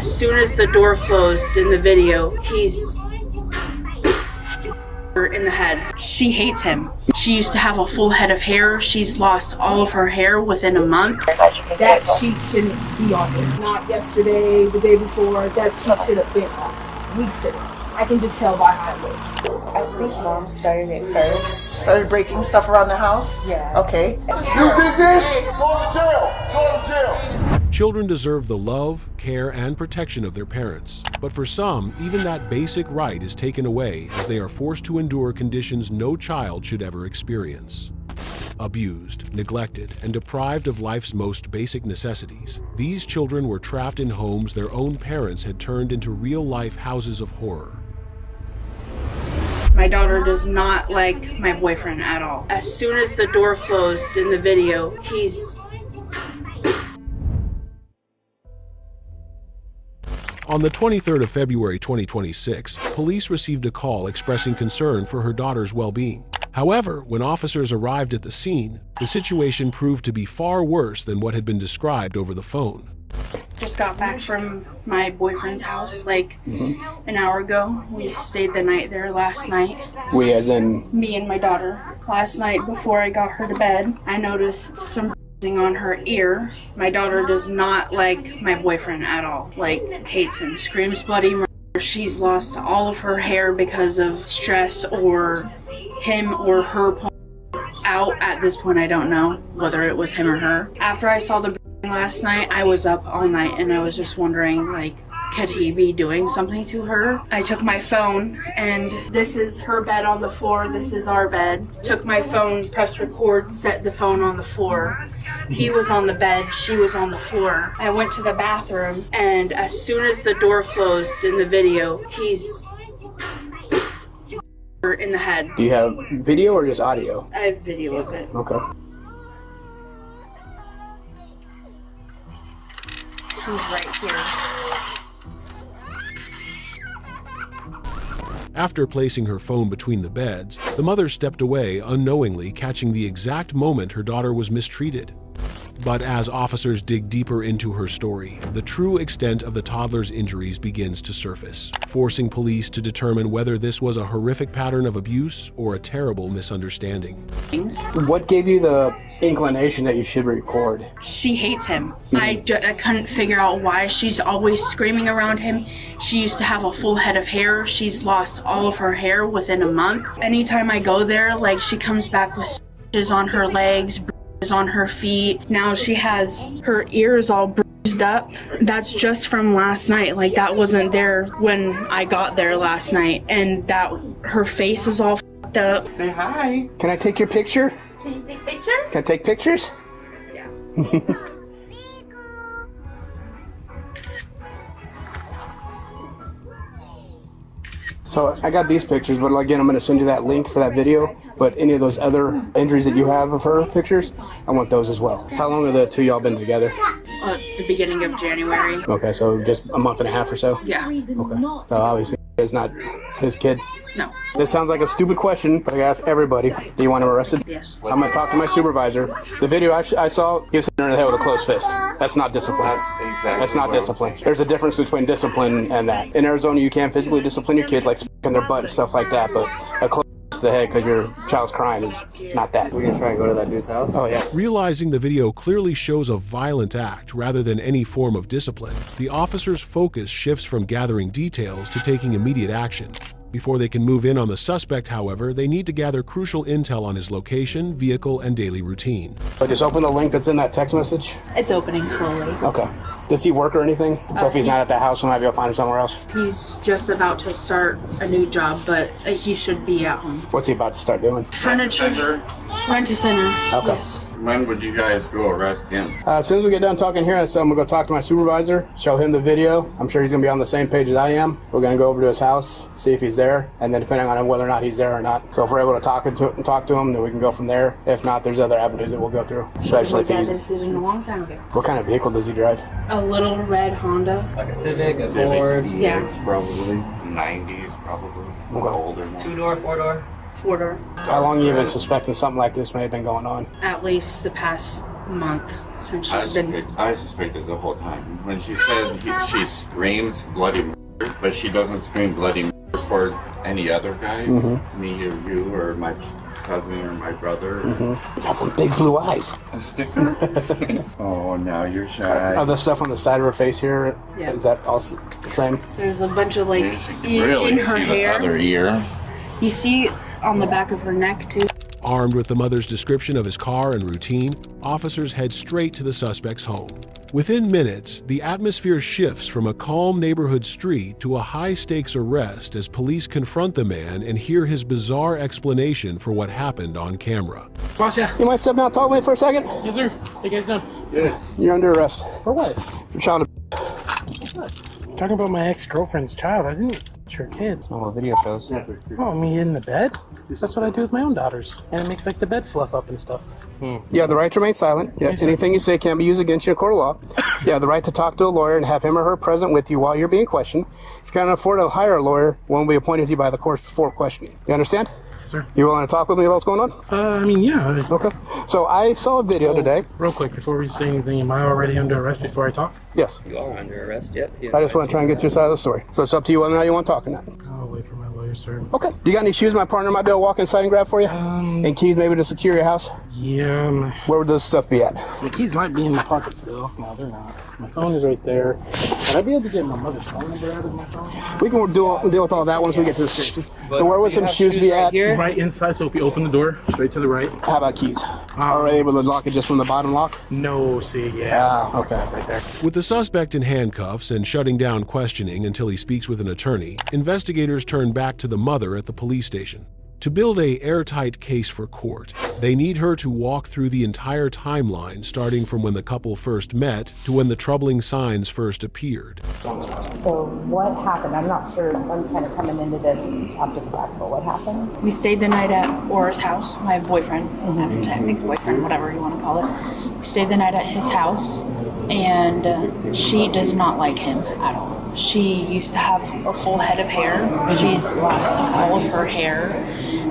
As soon as the door closed in the video, he's in the head. She hates him. She used to have a full head of hair. She's lost all of her hair within a month. That sheet shouldn't be on there. Not yesterday, the day before. That sheet should have been on weeks ago. I can just tell by how it looks. I think Mom started it first. Started breaking stuff around the house? Yeah. Okay. You did this? Go to jail! Go to jail! Children deserve the love, care, and protection of their parents. But for some, even that basic right is taken away as they are forced to endure conditions no child should ever experience. Abused, neglected, and deprived of life's most basic necessities, these children were trapped in homes their own parents had turned into real-life houses of horror. My daughter does not like my boyfriend at all. As soon as the door closed in the video, he's... On the 23rd of February 2026, police received a call expressing concern for her daughter's well-being. However, when officers arrived at the scene, the situation proved to be far worse than what had been described over the phone. Just got back from my boyfriend's house like an hour ago. We stayed the night there last night. We as in? Me and my daughter. Last night before I got her to bed, I noticed some on her ear. My daughter does not like my boyfriend at all. Like, hates him. Screams bloody murder. She's lost all of her hair because of stress or him or her out. At this point, I don't know whether it was him or her. After I saw the last night, I was up all night and I was just wondering, like, could he be doing something to her? I took my phone, and this is her bed on the floor, this is our bed. Took my phone, pressed record, set the phone on the floor. He was on the bed, she was on the floor. I went to the bathroom, and as soon as the door closed in the video, he's in the head. Do you have video or just audio? I have video of it. Okay. She's right here. After placing her phone between the beds, the mother stepped away, unknowingly catching the exact moment her daughter was mistreated. But as officers dig deeper into her story, the true extent of the toddler's injuries begins to surface, forcing police to determine whether this was a horrific pattern of abuse or a terrible misunderstanding. What gave you the inclination that you should record? She hates him. I couldn't figure out why. She's always screaming around him. She used to have a full head of hair. She's lost all of her hair within a month. Anytime I go there, like, she comes back with stitches on her legs, on her feet. Now she has her ears all bruised up. That's just from last night. Like, that wasn't there when I got there last night. And that her face is all fucked up. Say hi. Can I take your picture? Can you take pictures? Can I take pictures? Yeah. So I got these pictures, but again, I'm going to send you that link for that video. But any of those other injuries that you have of her pictures, I want those as well. How long have the two y'all been together? The beginning of January. Okay, so just a month and a half or so? Yeah. Okay. So obviously it's not his kid. No. This sounds like a stupid question, but I ask everybody. Do you want him arrested? Yes. I'm going to talk to my supervisor. The video I saw, he was hitting her in the head with a closed fist. That's not discipline. That's not discipline. There's a difference between discipline and that. In Arizona, you can physically discipline your kids, like smacking their butt and stuff like that, but a closed fist to the head because your child's crying is not that. We're going to try and go to that dude's house? Oh, yeah. Realizing the video clearly shows a violent act rather than any form of discipline, the officer's focus shifts from gathering details to taking immediate action. Before they can move in on the suspect, however, they need to gather crucial intel on his location, vehicle, and daily routine. So just open the link that's in that text message? It's opening slowly. Okay. Does he work or anything? So if he's not at that house, we might be able to find him somewhere else? He's just about to start a new job, but he should be at home. What's he about to start doing? Furniture, rent-a-center. Okay. Yes. When would you guys go arrest him? As soon as we get done talking here, so I'm going to go talk to my supervisor, show him the video. I'm sure he's going to be on the same page as I am. We're going to go over to his house, see if he's there, and then depending on whether or not he's there or not. So if we're able to talk to him, then we can go from there. If not, there's other avenues that we'll go through. Especially if Made he's... that decision a long time ago. What kind of vehicle does he drive? A little red Honda. Like a Civic, a Ford? Yeah. Probably. 90s, probably. Okay. Older. 2-door, 4-door? 4-door. How long have you been suspecting something like this may have been going on? At least the past month. since she's been. I suspected the whole time. When she said she screams bloody murder, but she doesn't scream bloody murder for any other guys, me or you or my cousin or my brother. Got some big blue eyes. A sticker? Oh, now you're shy. Are the stuff on the side of her face here? Yeah. Is that also the same? There's a bunch of like Really in her see hair. the other ear. You see on the back of her neck too. Armed with the mother's description of his car and routine, officers head straight to the suspect's home. Within minutes, the atmosphere shifts from a calm neighborhood street to a high-stakes arrest as police confront the man and hear his bizarre explanation for what happened on camera. Boss, yeah. You mind stepping out, talk with me for a second? Yes, sir. How you guys doing? You're under arrest. For what? For child Talking about my ex-girlfriend's child. I didn't touch her kid. Oh, well, video shows. Oh, me in the bed? That's what I do with my own daughters. And it makes like the bed fluff up and stuff. You have the right to remain silent. Yeah, anything you say can't be used against you in a court of law. You have the right to talk to a lawyer and have him or her present with you while you're being questioned. If you can't afford to hire a lawyer, one will be appointed to you by the courts before questioning. You understand? Sir. You willing to talk with me about what's going on? I mean, yeah. Okay. So I saw a video today. Real quick, before we say anything, am I already under arrest before I talk? Yes. You are under arrest, yep. I just want to try and get your side of the story. So it's up to you whether or not you want to talk or not. I'll wait for my lawyer, sir. Okay. You got any shoes my partner might be able to walk inside and grab for you? And keys maybe to secure your house? Yeah. Where would this stuff be at? The keys might be in my pocket still. No, they're not. My phone is right there. Would I be able to get my mother's phone number out of my phone? We can deal with all that once we get to the station. So where would some shoes be at? Right inside, so if you open the door, straight to the right. How about keys? Are we able to lock it just from the bottom lock? No, see, yeah. Okay. Right there. With the suspect in handcuffs and shutting down questioning until he speaks with an attorney, investigators turn back to the mother at the police station. To build a airtight case for court, they need her to walk through the entire timeline, starting from when the couple first met to when the troubling signs first appeared. So what happened? I'm not sure. I'm kind of coming into this after the fact, but what happened? We stayed the night at Aura's house, my boyfriend, at the time, ex-boyfriend, whatever you want to call it. We stayed the night at his house, and she does not like him at all. She used to have a full head of hair. She's lost all of her hair.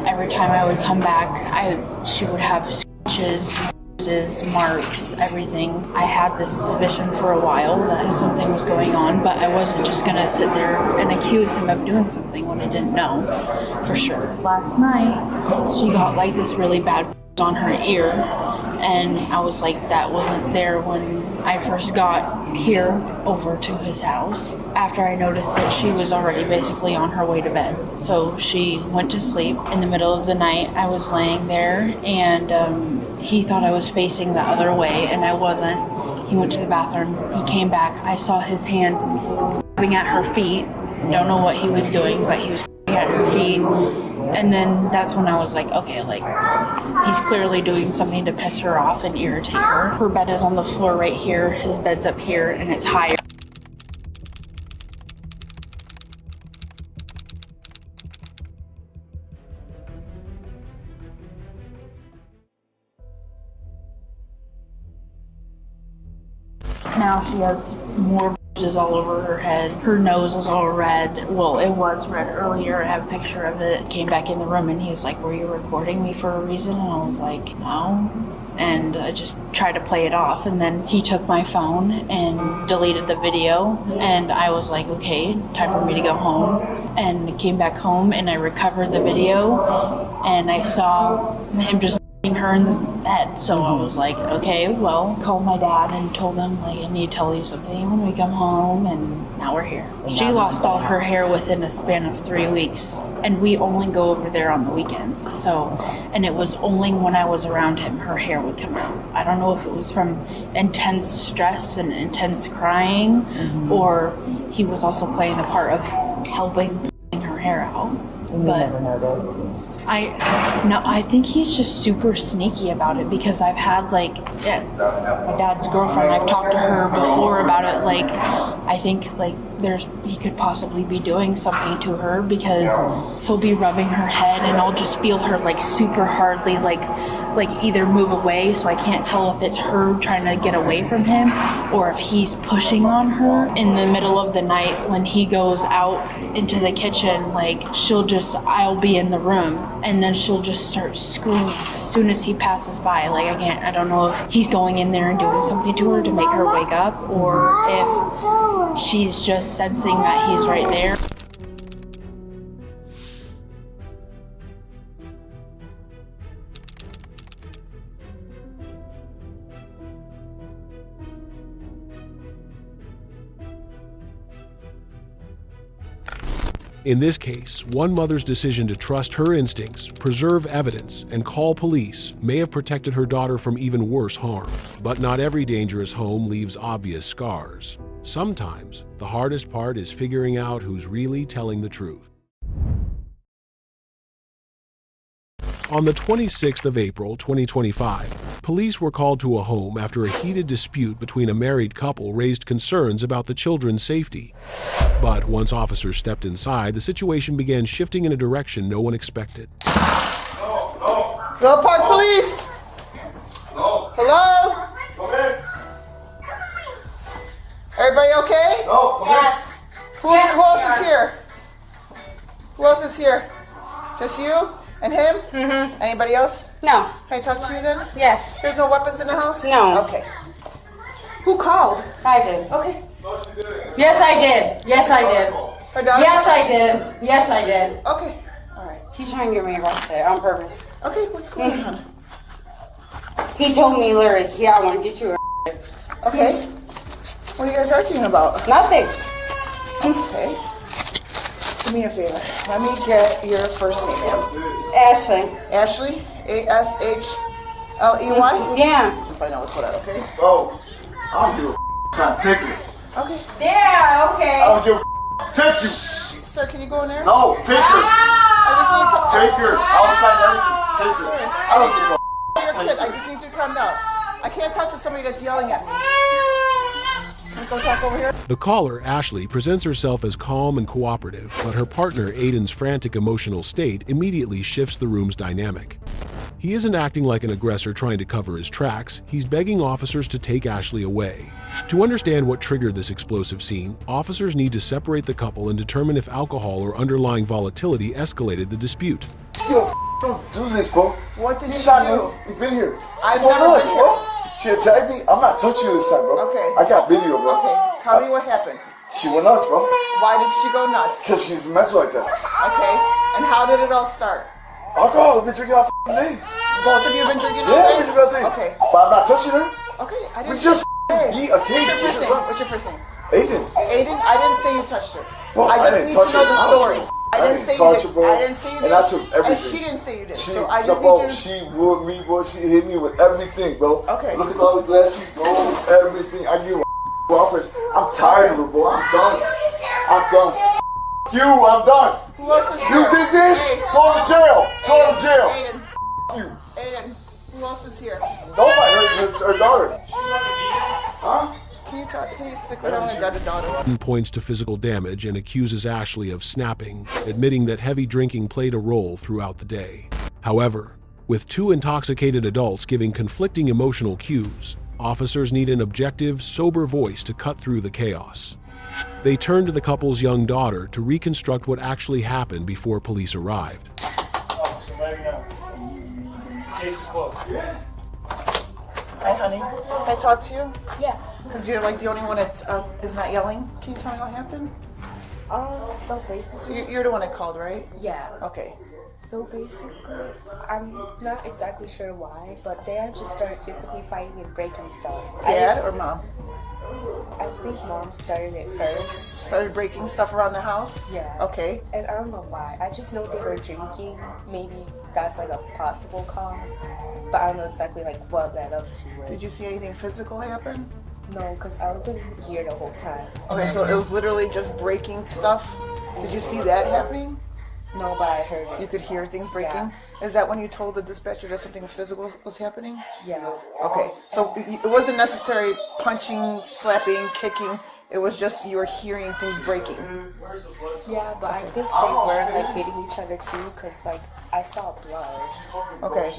Every time I would come back, she would have scratches, bruises, marks, everything. I had this suspicion for a while that something was going on, but I wasn't just going to sit there and accuse him of doing something when I didn't know for sure. Last night, she got like this really bad on her ear, and I was like, that wasn't there when I first got here over to his house. After I noticed that she was already basically on her way to bed. So she went to sleep. In the middle of the night, I was laying there, and he thought I was facing the other way, and I wasn't. He went to the bathroom. He came back. I saw his hand grabbing at her feet. Don't know what he was doing, but he was grabbing at her feet. And then that's when I was like, okay, like, he's clearly doing something to piss her off and irritate her. Her bed is on the floor right here. His bed's up here, and it's higher. Now she has more bruises all over her head. Her nose is all red. Well, it was red earlier. I have a picture of it. Came back in the room and he was like, were you recording me for a reason? And I was like, no. And I just tried to play it off. And then he took my phone and deleted the video. And I was like, okay, time for me to go home. And I came back home and I recovered the video. And I saw him just her in the bed. So I was like, okay, well, called my dad and told him, like, I need to tell you something when we come home, and now we're here. She lost all her hair within a span of 3 weeks, and we only go over there on the weekends. So, and it was only when I was around him, her hair would come out. I don't know if it was from intense stress and intense crying, or he was also playing the part of helping her hair out. But never noticed. I think he's just super sneaky about it, because I've had like my dad's girlfriend, I've talked to her before about it. Like, I think like he could possibly be doing something to her, because he'll be rubbing her head and I'll just feel her like super hardly like like either move away, so I can't tell if it's her trying to get away from him or if he's pushing on her. In the middle of the night when he goes out into the kitchen, like I'll be in the room and then she'll just start screaming as soon as he passes by. Like I don't know if he's going in there and doing something to her to make her wake up, or if she's just sensing that he's right there. In this case, one mother's decision to trust her instincts, preserve evidence, and call police may have protected her daughter from even worse harm. But not every dangerous home leaves obvious scars. Sometimes, the hardest part is figuring out who's really telling the truth. On the 26th of April, 2025, police were called to a home after a heated dispute between a married couple raised concerns about the children's safety. But once officers stepped inside, the situation began shifting in a direction no one expected. Villa Park Police! Hello? Everybody okay? No, Yes. Who else is here? Who else is here? Just you and him? Mm-hmm. Anybody else? No. Can I talk to you then? Yes. There's no weapons in the house? No. Okay. Who called? I did. Okay. Yes, I did. Yes, I did. Her daughter? Yes, I did. Yes, I did. Okay. All right. He's trying to get me arrested on purpose. Okay, what's going on? He told me literally, yeah, I want to get you arrested. Okay. What are you guys arguing about? Nothing. Okay. Do me a favor. Let me get your first name, ma'am. Ashley. Ashley? A-S-H-L-E-Y? Yeah. Find out what's what, okay? Oh, I don't give a time. Take it. Okay. Yeah, okay. I don't give a take you. Sir, can you go in there? No, take her. I just need to Take her. Outside everything. Take her. I don't give a You're good. I just need you to calm down. I can't talk to somebody that's yelling at me. Can we go talk over here? The caller, Ashley, presents herself as calm and cooperative, but her partner, Aiden's frantic emotional state immediately shifts the room's dynamic. He isn't acting like an aggressor trying to cover his tracks, he's begging officers to take Ashley away. To understand what triggered this explosive scene, officers need to separate the couple and determine if alcohol or underlying volatility escalated the dispute. Yo, don't do this, bro. What did you Stop, do? man. You've been here. I've Go never nuts, been bro. here. She attacked me. I'm not touching you this time, bro. Okay. I got video, bro. Okay. Tell me what happened. She went nuts, bro. Why did she go nuts? Because she's mental like that. Okay. And how did it all start? Alcohol. We've been drinking all day. Both of you have been drinking all Yeah, day? we've been drinking all day. Okay. But I'm not touching her. Okay. I didn't We just say. beat a cage. What's your first name? Aiden. Aiden, I didn't say you touched her. Bro, I just didn't need touch to know her. the story. I didn't say you touch did. her, bro. I didn't say you did. And I took everything. And she didn't say you did. She, so I just bro, need you to... she would me, bro. She hit me with everything, bro. Okay. Look at all the glasses, bro. Everything. I give a offers. I'm tired of it, bro. I'm done. I'm done. You, I'm done. Who else is You here? did this? Hey. Go to jail. Go to jail. Aiden. You. Aiden. Who else is here? Nobody. Her daughter. Huh? Can you stick with her? I got a daughter. Aiden points to physical damage and accuses Ashley of snapping, admitting that heavy drinking played a role throughout the day. However, with two intoxicated adults giving conflicting emotional cues, officers need an objective, sober voice to cut through the chaos. They turn to the couple's young daughter to reconstruct what actually happened before police arrived. Officer, let me know. Case is closed. Hi, honey. Can I talk to you? Yeah. Because you're like the only one that is not yelling. Can you tell me what happened? So basically... So you're the one that called, right? Yeah. Okay. So basically, I'm not exactly sure why, but Dad just started physically fighting and breaking stuff. Dad or Mom? I think Mom started it first. Started breaking stuff around the house? Yeah. Okay. And I don't know why. I just know they were drinking. Maybe that's like a possible cause, but I don't know exactly like what led up to it. Did you see anything physical happen? No, because I wasn't here the whole time. Okay, so it was literally just breaking stuff. Did you see that happening? No, but I heard it. You could hear things breaking? Yeah. Is that when you told the dispatcher that something physical was happening? Yeah. Okay, so it wasn't necessary punching, slapping, kicking. It was just you were hearing things breaking. Yeah, but I think they were like hitting each other too, because like I saw blood. Okay,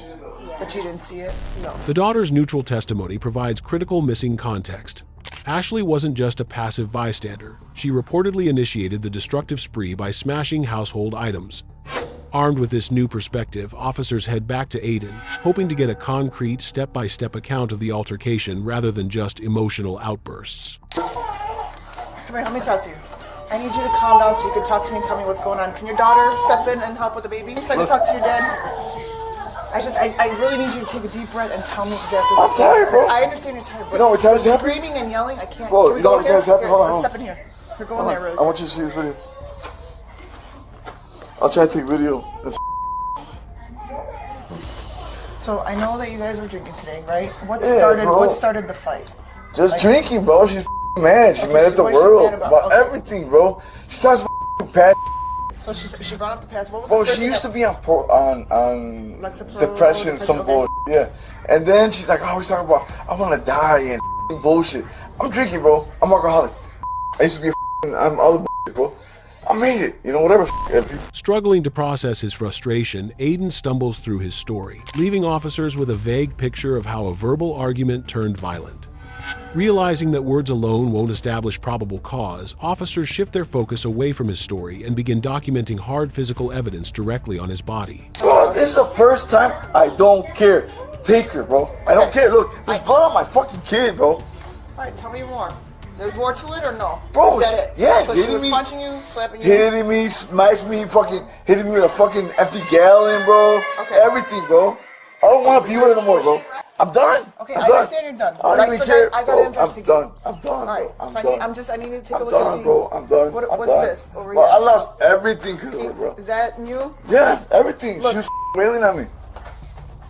Yeah. but you didn't see it? No. The daughter's neutral testimony provides critical missing context. Ashley wasn't just a passive bystander. She reportedly initiated the destructive spree by smashing household items. Armed with this new perspective, officers head back to Aiden, hoping to get a concrete, step-by-step account of the altercation rather than just emotional outbursts. Come here, let me talk to you. I need you to calm down so you can talk to me and tell me what's going on. Can your daughter step in and help with the baby? So I can talk to your dad. I really need you to take a deep breath and tell me exactly what's going on. I'm tired, bro. I understand you're tired, but You know what time is happening? screaming and yelling, I can't. Bro, Can we you know go what time is here? happening? Here, Hold on, let's step in here. We're going there really I want you to see this video. I'll try to take video. So I know that you guys were drinking today, right? What Yeah, started? bro. What started the fight? Just Like- drinking, bro. She's mad. She's Okay, mad at the what is she world mad about, about? Okay. everything, bro. She talks about past. So she brought up the past. What was Bro, the first she thing used that- to be on Lexapro, depression, some okay. bullshit. Yeah. And then she's like, always talking about, I want to die and bullshit. I'm drinking, bro. I'm alcoholic. I used to be I'm all the bullshit, bro. I made it. You know, whatever. Struggling to process his frustration, Aiden stumbles through his story, leaving officers with a vague picture of how a verbal argument turned violent. Realizing that words alone won't establish probable cause, officers shift their focus away from his story and begin documenting hard physical evidence directly on his body. Bro, this is the first time I don't care. Take her, bro. I don't care. Look, there's blood on my fucking kid, bro. All right, tell me more. There's more to it or no? Bro, Is that it? yeah, So she hitting was me, punching you, slapping you. hitting me, smacking me, fucking hitting me with a fucking empty gallon, bro. Okay. Everything, bro. I don't want to be with her no more, bro. I'm done. Okay, I'm I done. understand you're done. I don't Right, even so care. I gotta Bro, I'm investigate. done. I'm done. All right, I'm so I done. need to take a I'm look and done, see. bro. I'm done. What's I'm done. this over Bro, here? I lost everything because of her, bro. Is that you? Yeah, everything. Look. She was wailing at me.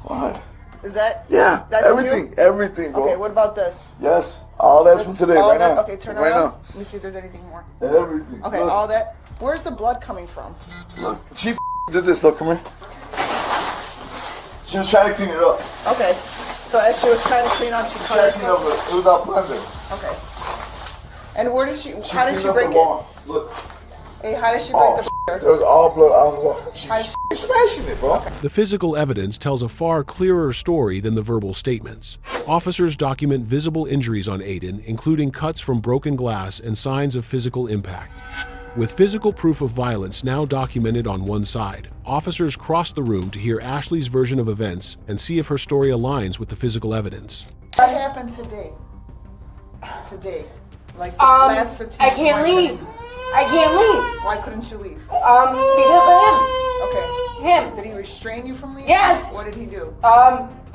What? Is that? Yeah, That's everything. you? Everything, bro. Okay, what about this? Yes, all that's from today, All right that? now. Okay, turn right around. now. Let me see if there's anything more. Everything. Okay, Look. all that. Where's the blood coming from? Look, she did this. Look, come here. She was trying to clean it up. Okay, so as she was trying to clean up, she cut Trying to clean up, herself. but it was out blender. Okay. And where did she? How did cleaned she up break the it? wall. Look. Hey, how did she break the? There was all blood on the wall. She's smashing it, bro. The physical evidence tells a far clearer story than the verbal statements. Officers document visible injuries on Aiden, including cuts from broken glass and signs of physical impact. With physical proof of violence now documented on one side, officers cross the room to hear Ashley's version of events and see if her story aligns with the physical evidence. What happened today? Today, like the last 15. I can't leave. I can't leave. Why couldn't you leave? Because of Okay. him. Did he restrain you from leaving? Yes. What did he do?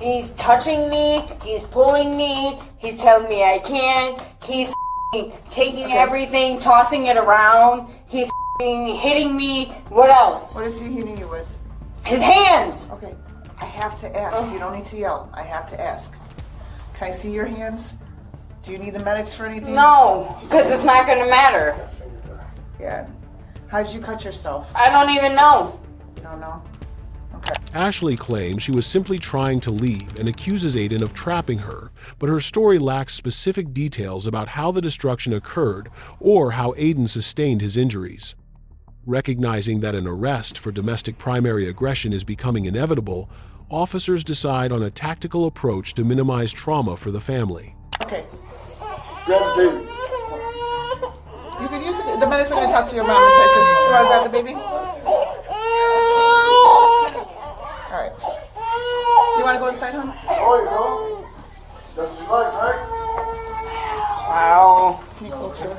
He's touching me. He's pulling me. He's telling me I can't. He's taking everything, tossing it around. He's hitting me. What else? What is he hitting you with? His hands. Okay. I have to ask. You don't need to yell. I have to ask. Can I see your hands? Do you need the medics for anything? No, because it's not going to matter. Yeah. How did you cut yourself? I don't even know. You don't know? Okay. Ashley claims she was simply trying to leave and accuses Aiden of trapping her, but her story lacks specific details about how the destruction occurred or how Aiden sustained his injuries. Recognizing that an arrest for domestic primary aggression is becoming inevitable, officers decide on a tactical approach to minimize trauma for the family. Okay. Grab the baby. You can use it. The medics are going to talk to your mom and say, you want to grab the baby? All right. You want to go inside, hon? Oh, bro. That's what you like, right? Wow. Can you close your door?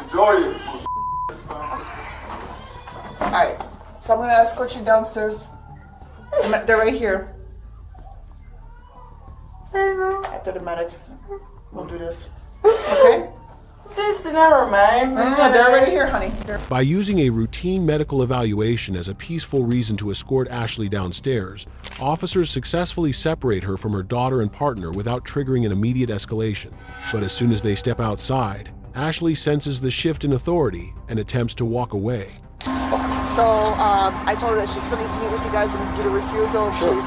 Enjoy it. All right. So I'm going to escort you downstairs. They're right here. After the medics, we'll do this. Okay? This never mind. They're already here, honey. By using a routine medical evaluation as a peaceful reason to escort Ashley downstairs, officers successfully separate her from her daughter and partner without triggering an immediate escalation. But as soon as they step outside, Ashley senses the shift in authority and attempts to walk away. So I told her that she still needs to meet with you guys and do the refusal. Sure.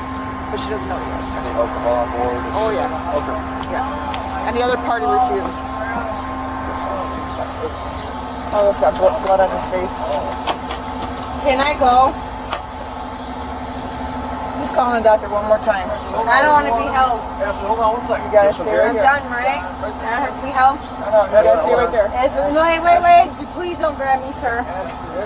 But she doesn't know yet. Any alcohol on board? Oh yeah. Okay. Yeah. And the other party refused. Oh, it's got blood on his face. Can I go? He's calling the doctor one more time. I don't want to be held. Hold on 1 second. You gotta stay right I'm here. done, right? I have to be held. No, you gotta stay right there. Wait. Please don't grab me, sir.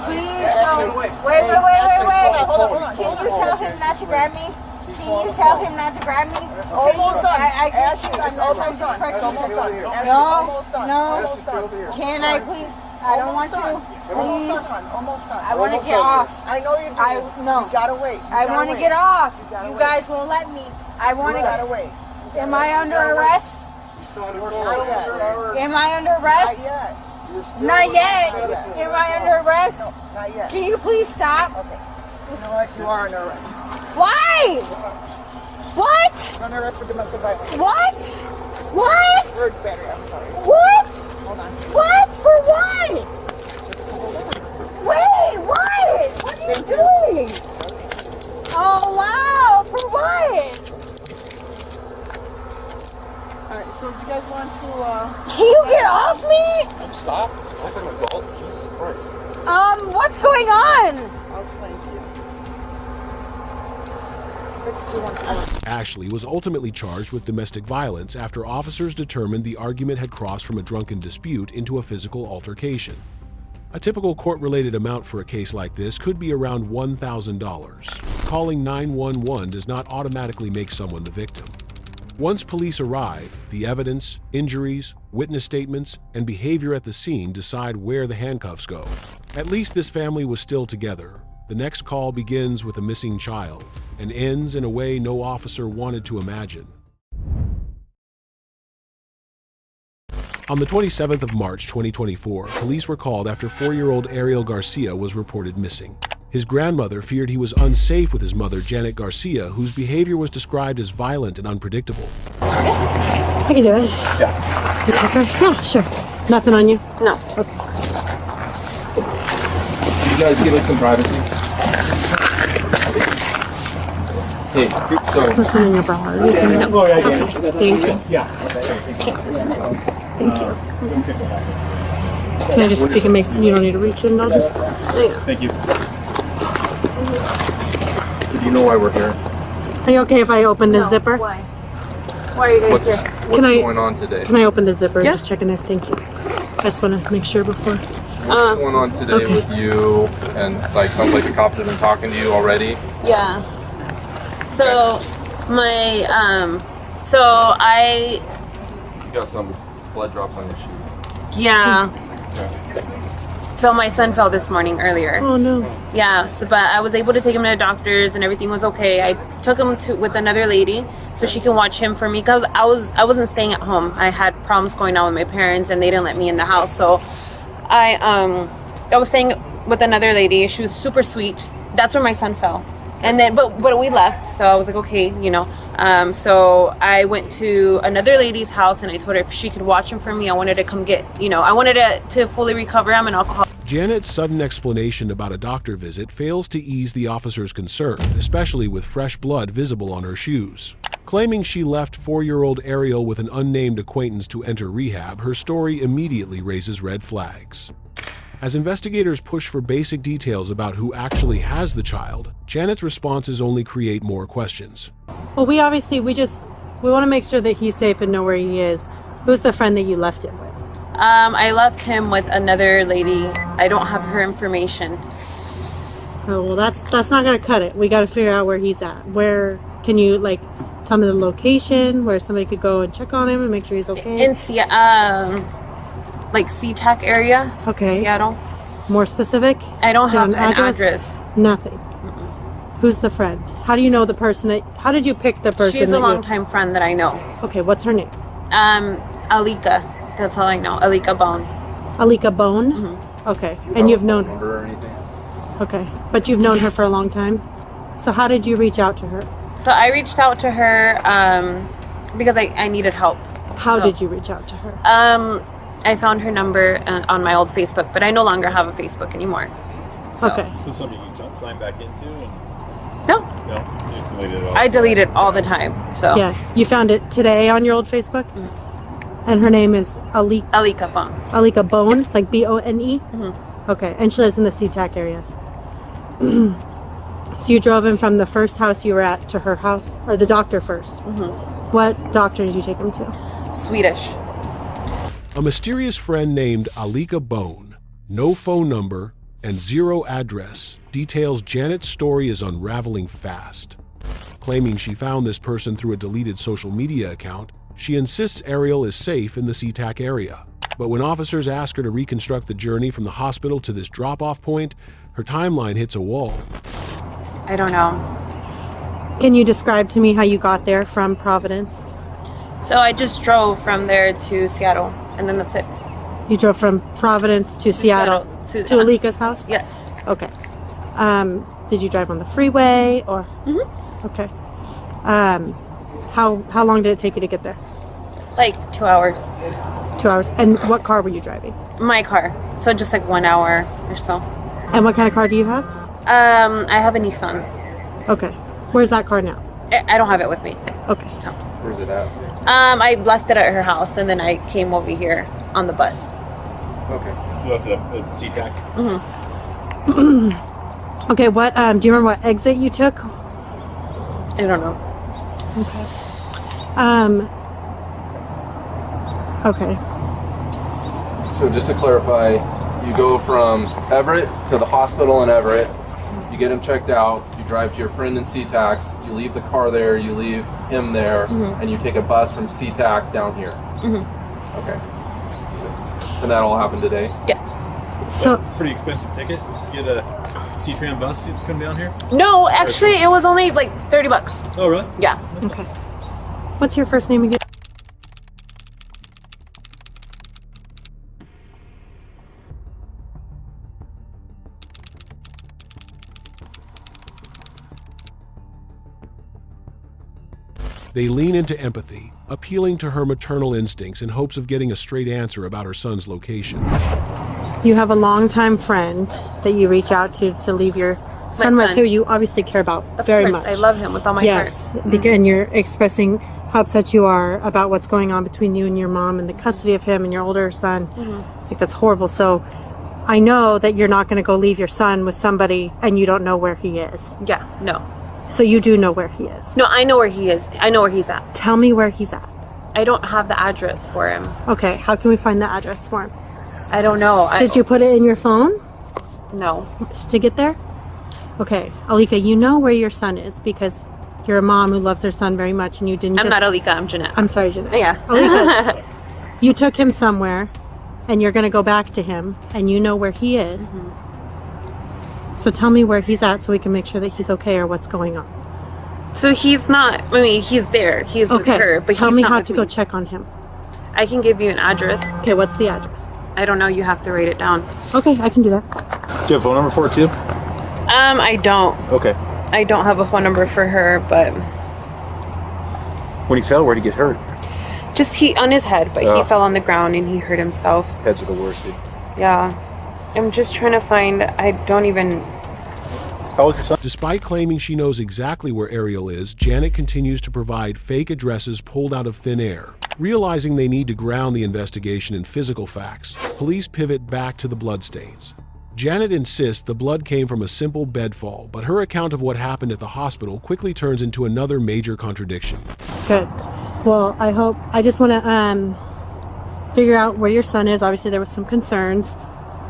Please don't. Wait. Hold on. Can you tell him not to grab me? Can you tell him not to grab me? Almost done. Ashley, it's almost done. It's almost done. No. Can I please? I don't want to. Please. Almost done. I want to get off. I know you do. No. You gotta wait. I want to get off. You guys won't let me. I want to. You gotta wait. Am I under arrest? Am I under arrest? Not yet. Not yet. Am I under arrest? Not yet. Can you please stop? Okay. You know what? You are under arrest. Why? What? You're under arrest for domestic violence. What? Third battery. I'm sorry. What? Hold on. What? For what? Wait, what? What are you doing? Oh, wow. For what? Alright, so if you guys want to, Can you get off me? Stop. I'm an adult. Jesus Christ. What's going on? I'll explain to you. Ashley was ultimately charged with domestic violence after officers determined the argument had crossed from a drunken dispute into a physical altercation. A typical court-related amount for a case like this could be around $1,000. Calling 911 does not automatically make someone the victim. Once police arrive, the evidence, injuries, witness statements, and behavior at the scene decide where the handcuffs go. At least this family was still together. The next call begins with a missing child and ends in a way no officer wanted to imagine. On the 27th of March 2024, police were called after 4-year-old Ariel Garcia was reported missing. His grandmother feared he was unsafe with his mother, Janet Garcia, whose behavior was described as violent and unpredictable. I can do it. Yeah. You okay? Yeah, sure. Nothing on you? No. Okay. You guys give us some privacy. Hey, so. Nothing in your bra. No. Okay. Thank you. Yeah. Thank you. Can I just pick and make? You don't need to reach in. I'll just. Thank you. Do you know why we're here? Are you okay if I open the zipper? Why? Why are you guys here? What's going on today? Can I open the zipper? Yeah. Just checking it. Thank you. I just want to make sure before. What's going on today with you? And like, sounds like the cops have been talking to you already. Yeah. So my You got some blood drops on your shoes. Yeah. Okay. So my son fell this morning earlier. Oh no. Yeah. So, but I was able to take him to the doctors and everything was okay. I took him with another lady so she can watch him for me because I wasn't staying at home. I had problems going on with my parents and they didn't let me in the house. So I was staying with another lady. She was super sweet. That's where my son fell. And then, but we left. So I was like, okay, you know. So I went to another lady's house and I told her if she could watch him for me. I wanted to come get, I wanted to fully recover. I'm an alcoholic. Janet's sudden explanation about a doctor visit fails to ease the officer's concern, especially with fresh blood visible on her shoes. Claiming she left 4-year-old Ariel with an unnamed acquaintance to enter rehab, her story immediately raises red flags. As investigators push for basic details about who actually has the child, Janet's responses only create more questions. Well, we want to make sure that he's safe and know where he is. Who's the friend that you left him with? I left him with another lady. I don't have her information. Oh, well, that's not going to cut it. We got to figure out where he's at. Where can you, tell me the location where somebody could go and check on him and make sure he's okay? In SeaTac area. Okay. Seattle. More specific? I don't have an address. Nothing. Who's the friend? How do you know the person how did you pick the person? She's a longtime friend that I know. Okay, what's her name? Alika. That's all I know. Alika Bone. Alika Bone? Mm-hmm. Okay. And you've known her or anything? Okay. But you've known her for a long time? So how did you reach out to her? So I reached out to her because I needed help. How did you reach out to her? I found her number on my old Facebook, but I no longer have a Facebook anymore. Okay. So something you can sign back into? And... No. No? You just deleted it all? I delete it all the time. So Yeah. You found it today on your old Facebook? And her name is Alika Bone. Alika Bone, like B-O-N-E? Mm-hmm. Okay. And she lives in the SeaTac area. So you drove him from the first house you were at to her house? Or the doctor first? Mm-hmm. What doctor did you take him to? Swedish. A mysterious friend named Alika Bone, no phone number, and 0 address, details Janet's story is unraveling fast. Claiming she found this person through a deleted social media account, she insists Ariel is safe in the SeaTac area. But when officers ask her to reconstruct the journey from the hospital to this drop-off point, her timeline hits a wall. I don't know. Can you describe to me how you got there from Providence? So I just drove from there to Seattle, and then that's it. You drove from Providence to Seattle to Alika's house? Yes. Okay. Did you drive on the freeway or? Mm-hmm. Okay. How long did it take you to get there? Like 2 hours. 2 hours. And what car were you driving? My car. So just like 1 hour or so. And what kind of car do you have? I have a Nissan. Okay. Where's that car now? I don't have it with me. Okay. So. Where's it at? I left it at her house, and then I came over here on the bus. Okay. You left it at SeaTac? Mm-hmm. Okay, what, do you remember what exit you took? I don't know. Okay. So just to clarify, you go from Everett to the hospital in Everett, you get him checked out, you drive to your friend in SeaTac, you leave the car there, you leave him there, and you take a bus from SeaTac down here. Okay. And that all happened today? Yeah. So pretty expensive ticket. You get a C-Tram bus to come down here? No, actually, it was only like $30. Oh, really? Yeah. Okay. What's your first name again? They lean into empathy, appealing to her maternal instincts in hopes of getting a straight answer about her son's location. You have a longtime friend that you reach out to leave your son with, who you obviously care about very much. I love him with all my heart. Yes, and you're expressing how upset you are about what's going on between you and your mom and the custody of him and your older son. Like, that's horrible. So I know that you're not going to go leave your son with somebody and you don't know where he is. Yeah, no. So you do know where he is? No, I know where he is. I know where he's at. Tell me where he's at. I don't have the address for him. Okay, how can we find the address for him? I don't know. Did you put it in your phone? No. To get there? Okay, Alika, you know where your son is because you're a mom who loves her son very much and you didn't I'm not Alika, I'm Jeanette. I'm sorry, Jeanette. Yeah. Alika, you took him somewhere and you're going to go back to him and you know where he is. So tell me where he's at so we can make sure that he's okay or what's going on. So he's not, I mean, he's there. He's with her, but tell he's me not how with to me. go check on him. I can give you an address. Okay, what's the address? I don't know, you have to write it down. Okay, I can do that. Do you have a phone number for it too? I don't. Okay. I don't have a phone number for her, but When he fell, where'd he get hurt? just he on his head, but he fell on the ground and he hurt himself. Heads are the worst, dude. Yeah. I'm just trying to find, I don't even... How old's your son? Despite claiming she knows exactly where Ariel is, Janet continues to provide fake addresses pulled out of thin air. Realizing they need to ground the investigation in physical facts, police pivot back to the bloodstains. Janet insists the blood came from a simple bedfall, but her account of what happened at the hospital quickly turns into another major contradiction. Good. Well, I just want to figure out where your son is. Obviously, there was some concerns.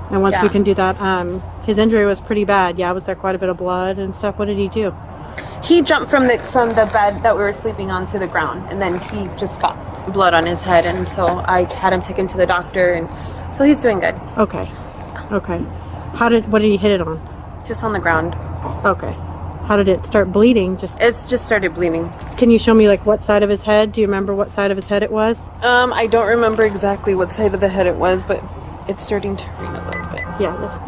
And once we can do that, his injury was pretty bad. Yeah, was there quite a bit of blood and stuff? What did he do? He jumped from the bed that we were sleeping on to the ground, and then he just got blood on his head, and so I had him taken to the doctor, and so he's doing good. Okay. Okay. What did he hit it on? Just on the ground. Okay. How did it start bleeding? It's just started bleeding. Can you show me like what side of his head? Do you remember what side of his head it was? I don't remember exactly what side of the head it was, but it's starting to rain a little bit. Yeah. That's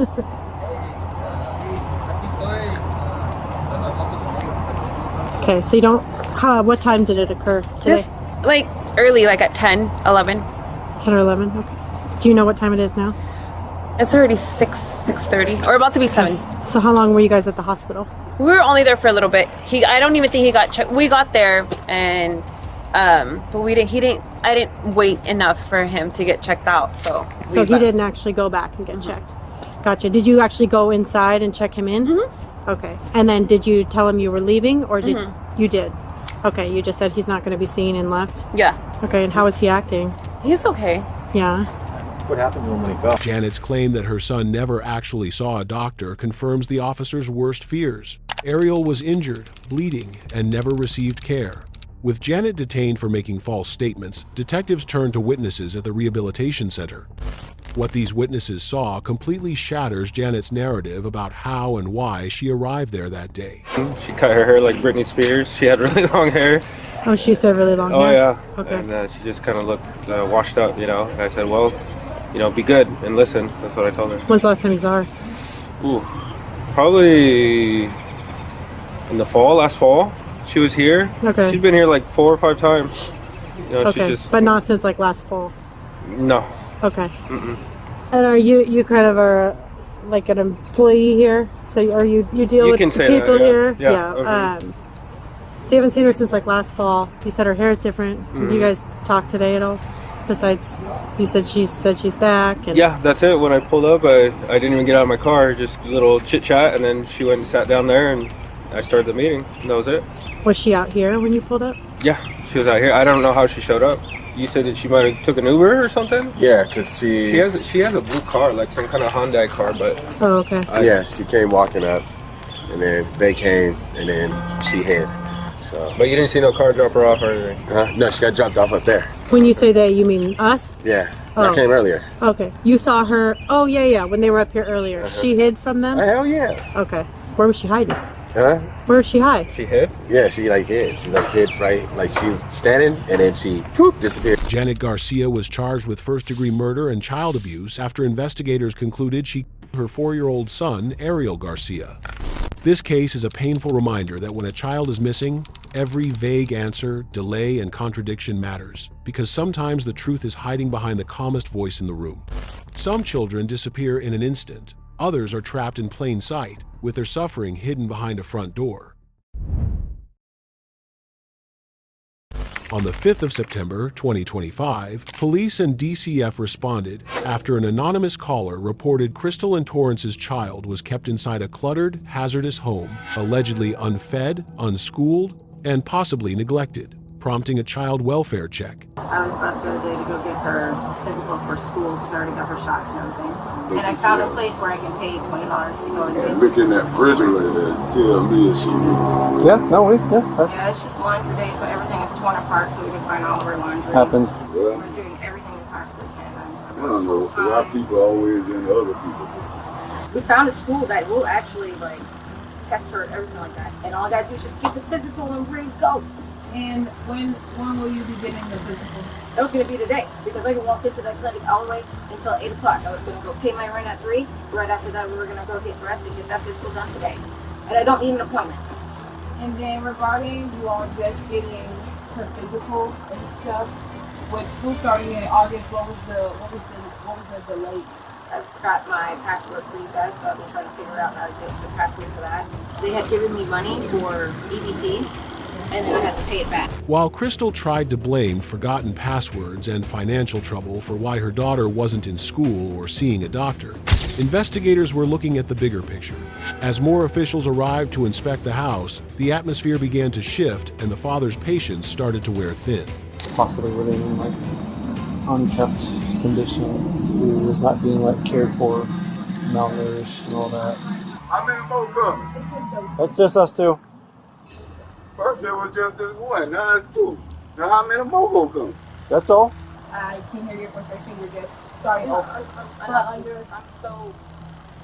okay, so you don't... what time did it occur today? Just, like, early, like at 10, 11. 10 or 11? Okay. Do you know what time it is now? It's already 6:30, or about to be 7. So how long were you guys at the hospital? We were only there for a little bit. I don't even think he got checked. We got there and but I didn't wait enough for him to get checked out. So he didn't actually go back and get checked. Gotcha. Did you actually go inside and check him in? Okay. And then did you tell him you were leaving, or did you did? Okay, you just said he's not going to be seen and left? Yeah. Okay, and how is he acting? He's okay. Yeah. What happened to him when he fell? Janet's claim that her son never actually saw a doctor confirms the officer's worst fears. Ariel was injured, bleeding, and never received care. With Janet detained for making false statements, detectives turned to witnesses at the rehabilitation center. What these witnesses saw completely shatters Janet's narrative about how and why she arrived there that day. She cut her hair like Britney Spears. She had really long hair. Oh, she used to have really long hair? Oh, yeah. Okay. And she just kind of looked washed up, you know. And I said, well, you know, be good and listen. That's what I told her. When's the last time you saw her? Ooh, probably in the fall, last fall. She was here. Okay. She's been here like 4 or 5 times. You know, okay, she's just, but not since like last fall. No. Okay. And are you kind of are like an employee here? So are you deal You with can say people that, yeah. here? Yeah, So you haven't seen her since like last fall. You said her hair is different. Did you guys talk today at all? Besides, you said she's back. And yeah, that's it. When I pulled up, I didn't even get out of my car. Just a little chit chat, and then she went and sat down there, and I started the meeting. And that was it. Was she out here when you pulled up? Yeah, she was out here. I don't know how she showed up. You said that she might have took an Uber or something? Yeah, because she has a blue car, like some kind of Hyundai car, but... Oh, okay. Yeah, she came walking up, and then they came, and then she hid. So. But you didn't see no car drop her off or anything? No, she got dropped off up there. When you say that, you mean us? Yeah, Oh. I came earlier. Okay. You saw her... Oh, yeah, when they were up here earlier. She hid from them? Hell yeah. Okay. Where was she hiding? Huh? Where did she hide? She hid? Yeah, she hid. She hid right, like she was standing, and then she disappeared. Janet Garcia was charged with first-degree murder and child abuse after investigators concluded she killed her 4-year-old son, Ariel Garcia. This case is a painful reminder that when a child is missing, every vague answer, delay, and contradiction matters, because sometimes the truth is hiding behind the calmest voice in the room. Some children disappear in an instant. Others are trapped in plain sight, with their suffering hidden behind a front door. On the 5th of September, 2025, police and DCF responded after an anonymous caller reported Crystal and Torrance's child was kept inside a cluttered, hazardous home, allegedly unfed, unschooled, and possibly neglected, prompting a child welfare check. I was about to go today to go get her physical for school because I already got her shots and everything. And I found a place where I can pay $20 to go in and look in that refrigerator and tell me if she knew. Yeah, it's just laundry day, so everything is torn apart so we can find all of our laundry. Happens. We're doing everything we possibly can. I don't know why people always in other people. We found a school that will actually like test her and everything like that. And all I gotta do is just get the physical and bring go. And when will you be getting the physical? That was going to be today because I can walk into that clinic all the way until 8 o'clock. I was going to go pay my rent at 3. Right after that, we were going to go get dressed and get that physical done today. And I don't need an appointment. And then regarding you all just getting her physical and stuff, with school starting in August, what was the delay? I forgot my password for you guys, so I've been trying to figure out how to get the password to that. They had given me money for EBT. And then I had to pay it back. While Crystal tried to blame forgotten passwords and financial trouble for why her daughter wasn't in school or seeing a doctor, investigators were looking at the bigger picture. As more officials arrived to inspect the house, the atmosphere began to shift and the father's patience started to wear thin. Possibly living in like unkept conditions, who was not being like cared for, malnourished and all that. How many more coming? That's just us two. First it was just this one, now it's 2. Now how many more gonna come? That's all. I can hear your frustration. You're just starting over.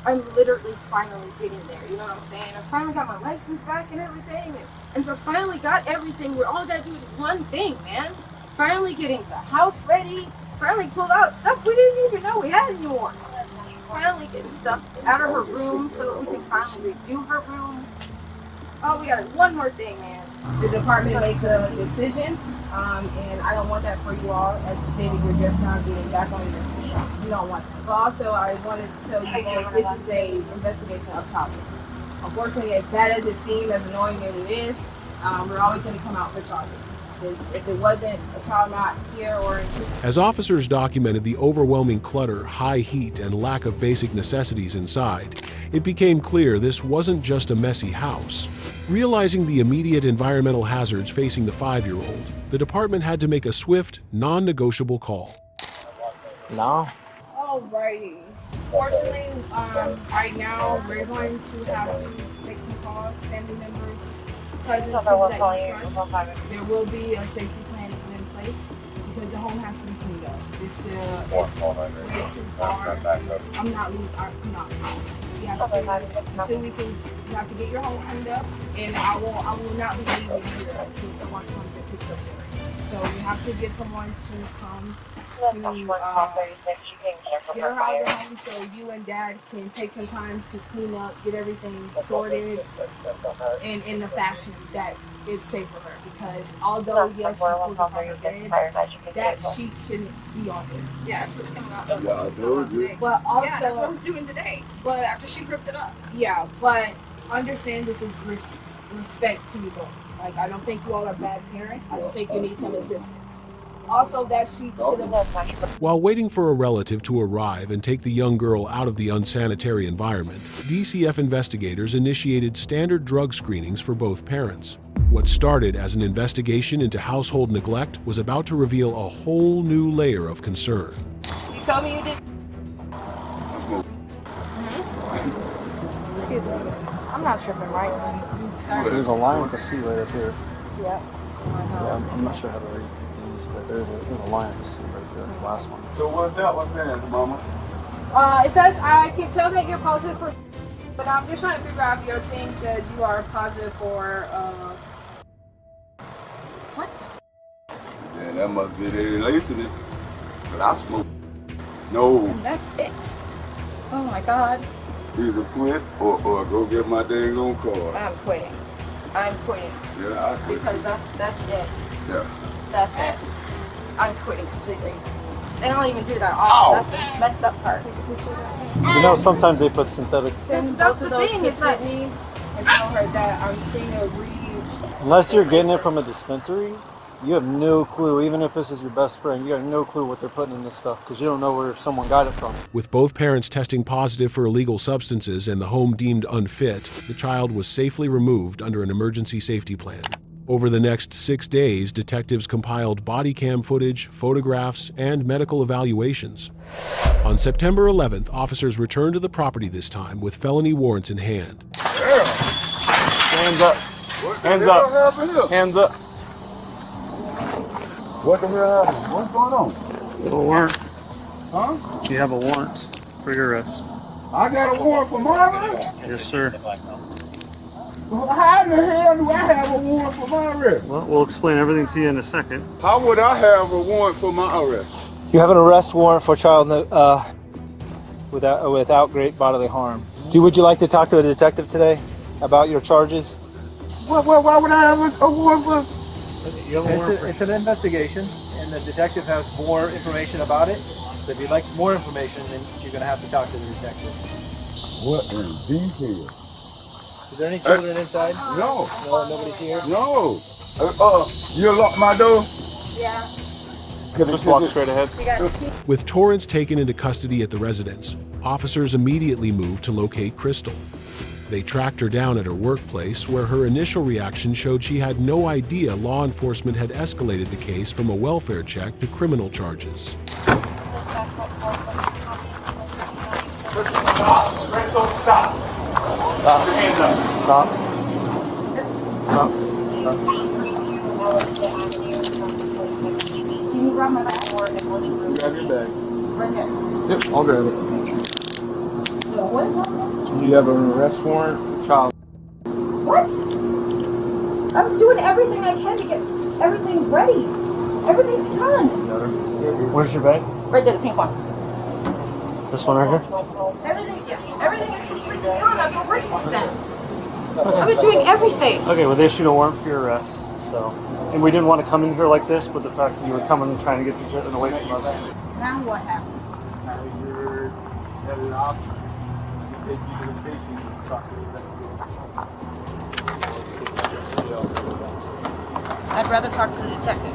I'm literally finally getting there. You know what I'm saying? I finally got my license back and everything. And I finally got everything. We're all gotta do is one thing, man. Finally getting the house ready. Finally pulled out stuff we didn't even know we had anymore. Finally getting stuff out of her room so we can finally redo her room. Oh, we got one more thing, man. The department makes a decision, and I don't want that for you all. As you stated, you're just now getting back on your feet. You don't want that. But also, I wanted to tell you that this is a investigation of child abuse. Unfortunately, as bad as it seems, as annoying as it is, we're always going to come out for charges. If it wasn't a child not here or... As officers documented the overwhelming clutter, high heat, and lack of basic necessities inside, it became clear this wasn't just a messy house. Realizing the immediate environmental hazards facing the 5-year-old, the department had to make a swift, non-negotiable call. No. Alrighty. Fortunately, right now, we're going to have to make some calls, family members, cousins, people that you trust. There will be a safety plan put in place because the home has to be cleaned up. It's way too far. I'm not leaving. We have to, until we have to get your home cleaned up, and I will not be leaving until someone comes and picks up there. So we have to get someone to come to get her out of the home so you and Dad can take some time to clean up, get everything sorted, and in a fashion that is safe for her. Because although yes, she pulls up on her bed, that sheet shouldn't be on there. Yeah, that's what's coming out. But also, yeah, that's what I was doing today. But after she ripped it up. Yeah, but understand this is respect to you both. Like, I don't think you all are bad parents. I just think you need some assistance. Also, that she should have... While waiting for a relative to arrive and take the young girl out of the unsanitary environment, DCF investigators initiated standard drug screenings for both parents. What started as an investigation into household neglect was about to reveal a whole new layer of concern. You told me you did. Excuse me. I'm not tripping, right? There's a line with a C right up here. Yep. Yeah, I'm not sure how to read these, but there's a line with a C right there, the last one. So what's that one saying, Mama? It says, I can tell that you're positive for... But I'm just trying to figure out if your thing says you are positive for, What? Yeah, that must be the elation. But I smoke. No. And that's it. Oh my God. Either quit or go get my dang own car. I'm quitting. I'm quitting. Yeah, I quit. Because that's it. Yeah. That's it. I'm quitting completely. They don't even do that often. That's the messed up part. You know, sometimes they put synthetic. That's the thing. It's not. I tell her that I'm seeing a Unless you're getting it from a dispensary, you have no clue. Even if this is your best friend, you have no clue what they're putting in this stuff because you don't know where someone got it from. With both parents testing positive for illegal substances and the home deemed unfit, the child was safely removed under an emergency safety plan. Over the next 6 days, detectives compiled body cam footage, photographs, and medical evaluations. On September 11th, officers returned to the property this time with felony warrants in hand. Hands up. Hands up. Hands up. What the hell happened? What's going on? You have a warrant. Huh? You have a warrant for your arrest. I got a warrant for my arrest? Yes, sir. Well, how in the hell do I have a warrant for my arrest? Well, we'll explain everything to you in a second. How would I have a warrant for my arrest? You have an arrest warrant for child without great bodily harm. Would you like to talk to a detective today about your charges? Why would I have a warrant for? It's an investigation, and the detective has more information about it. So if you'd like more information, then you're going to have to talk to the detective. What in detail? Is there any children inside? No. No, nobody's here? No. You locked my door? Yeah. Just walk straight ahead. With Torrance taken into custody at the residence, officers immediately moved to locate Crystal. They tracked her down at her workplace, where her initial reaction showed she had no idea law enforcement had escalated the case from a welfare check to criminal charges. Crystal, stop. Stop. Hands up. Stop. Stop. Can you grab my bag? Grab your bag. Right here. Yep, I'll grab it. So what is that? You have an arrest warrant for child. What? I'm doing everything I can to get everything ready. Everything's done. Where's your bag? Right there, the pink one. This one right here? Everything is completely done. I've been working with them. I've been doing everything. Okay, well, they issued a warrant for your arrest, so. And we didn't want to come in here like this, but the fact that you were coming and trying to get the children away from us. Now what happened? You're headed off. We take you to the station and talk to the investigators. I'd rather talk to the detective.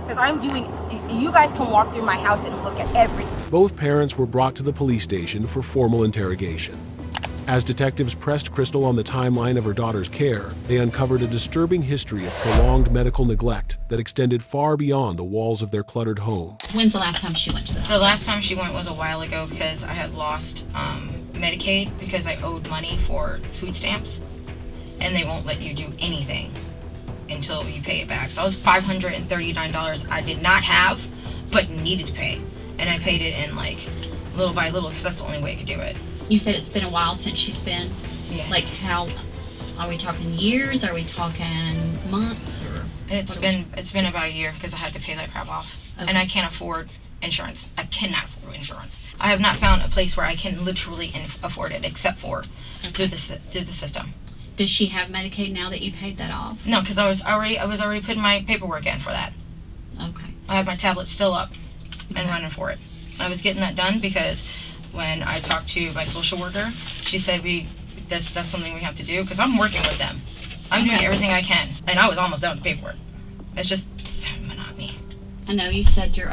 Because I'm doing, you guys can walk through my house and look at everything. Both parents were brought to the police station for formal interrogation. As detectives pressed Crystal on the timeline of her daughter's care, they uncovered a disturbing history of prolonged medical neglect that extended far beyond the walls of their cluttered home. When's the last time she went to the The last time she went was a while ago because I had lost Medicaid because I owed money for food stamps, and they won't let you do anything until you pay it back. So it was $539 I did not have, but needed to pay. And I paid it in like little by little because that's the only way I could do it. You said it's been a while since she's been. Yes. Like how? Are we talking years? Are we talking months? Or it's been about a year because I had to pay that crap off, and I can't afford insurance. I cannot afford insurance. I have not found a place where I can literally afford it except for through the system. Does she have Medicaid now that you paid that off? No, because I was already putting my paperwork in for that. Okay. I have my tablet still up and running for it. I was getting that done because when I talked to my social worker, she said that's something we have to do because I'm working with them. I'm doing everything I can, and I was almost done with the paperwork. It's just so monotony. I know you said your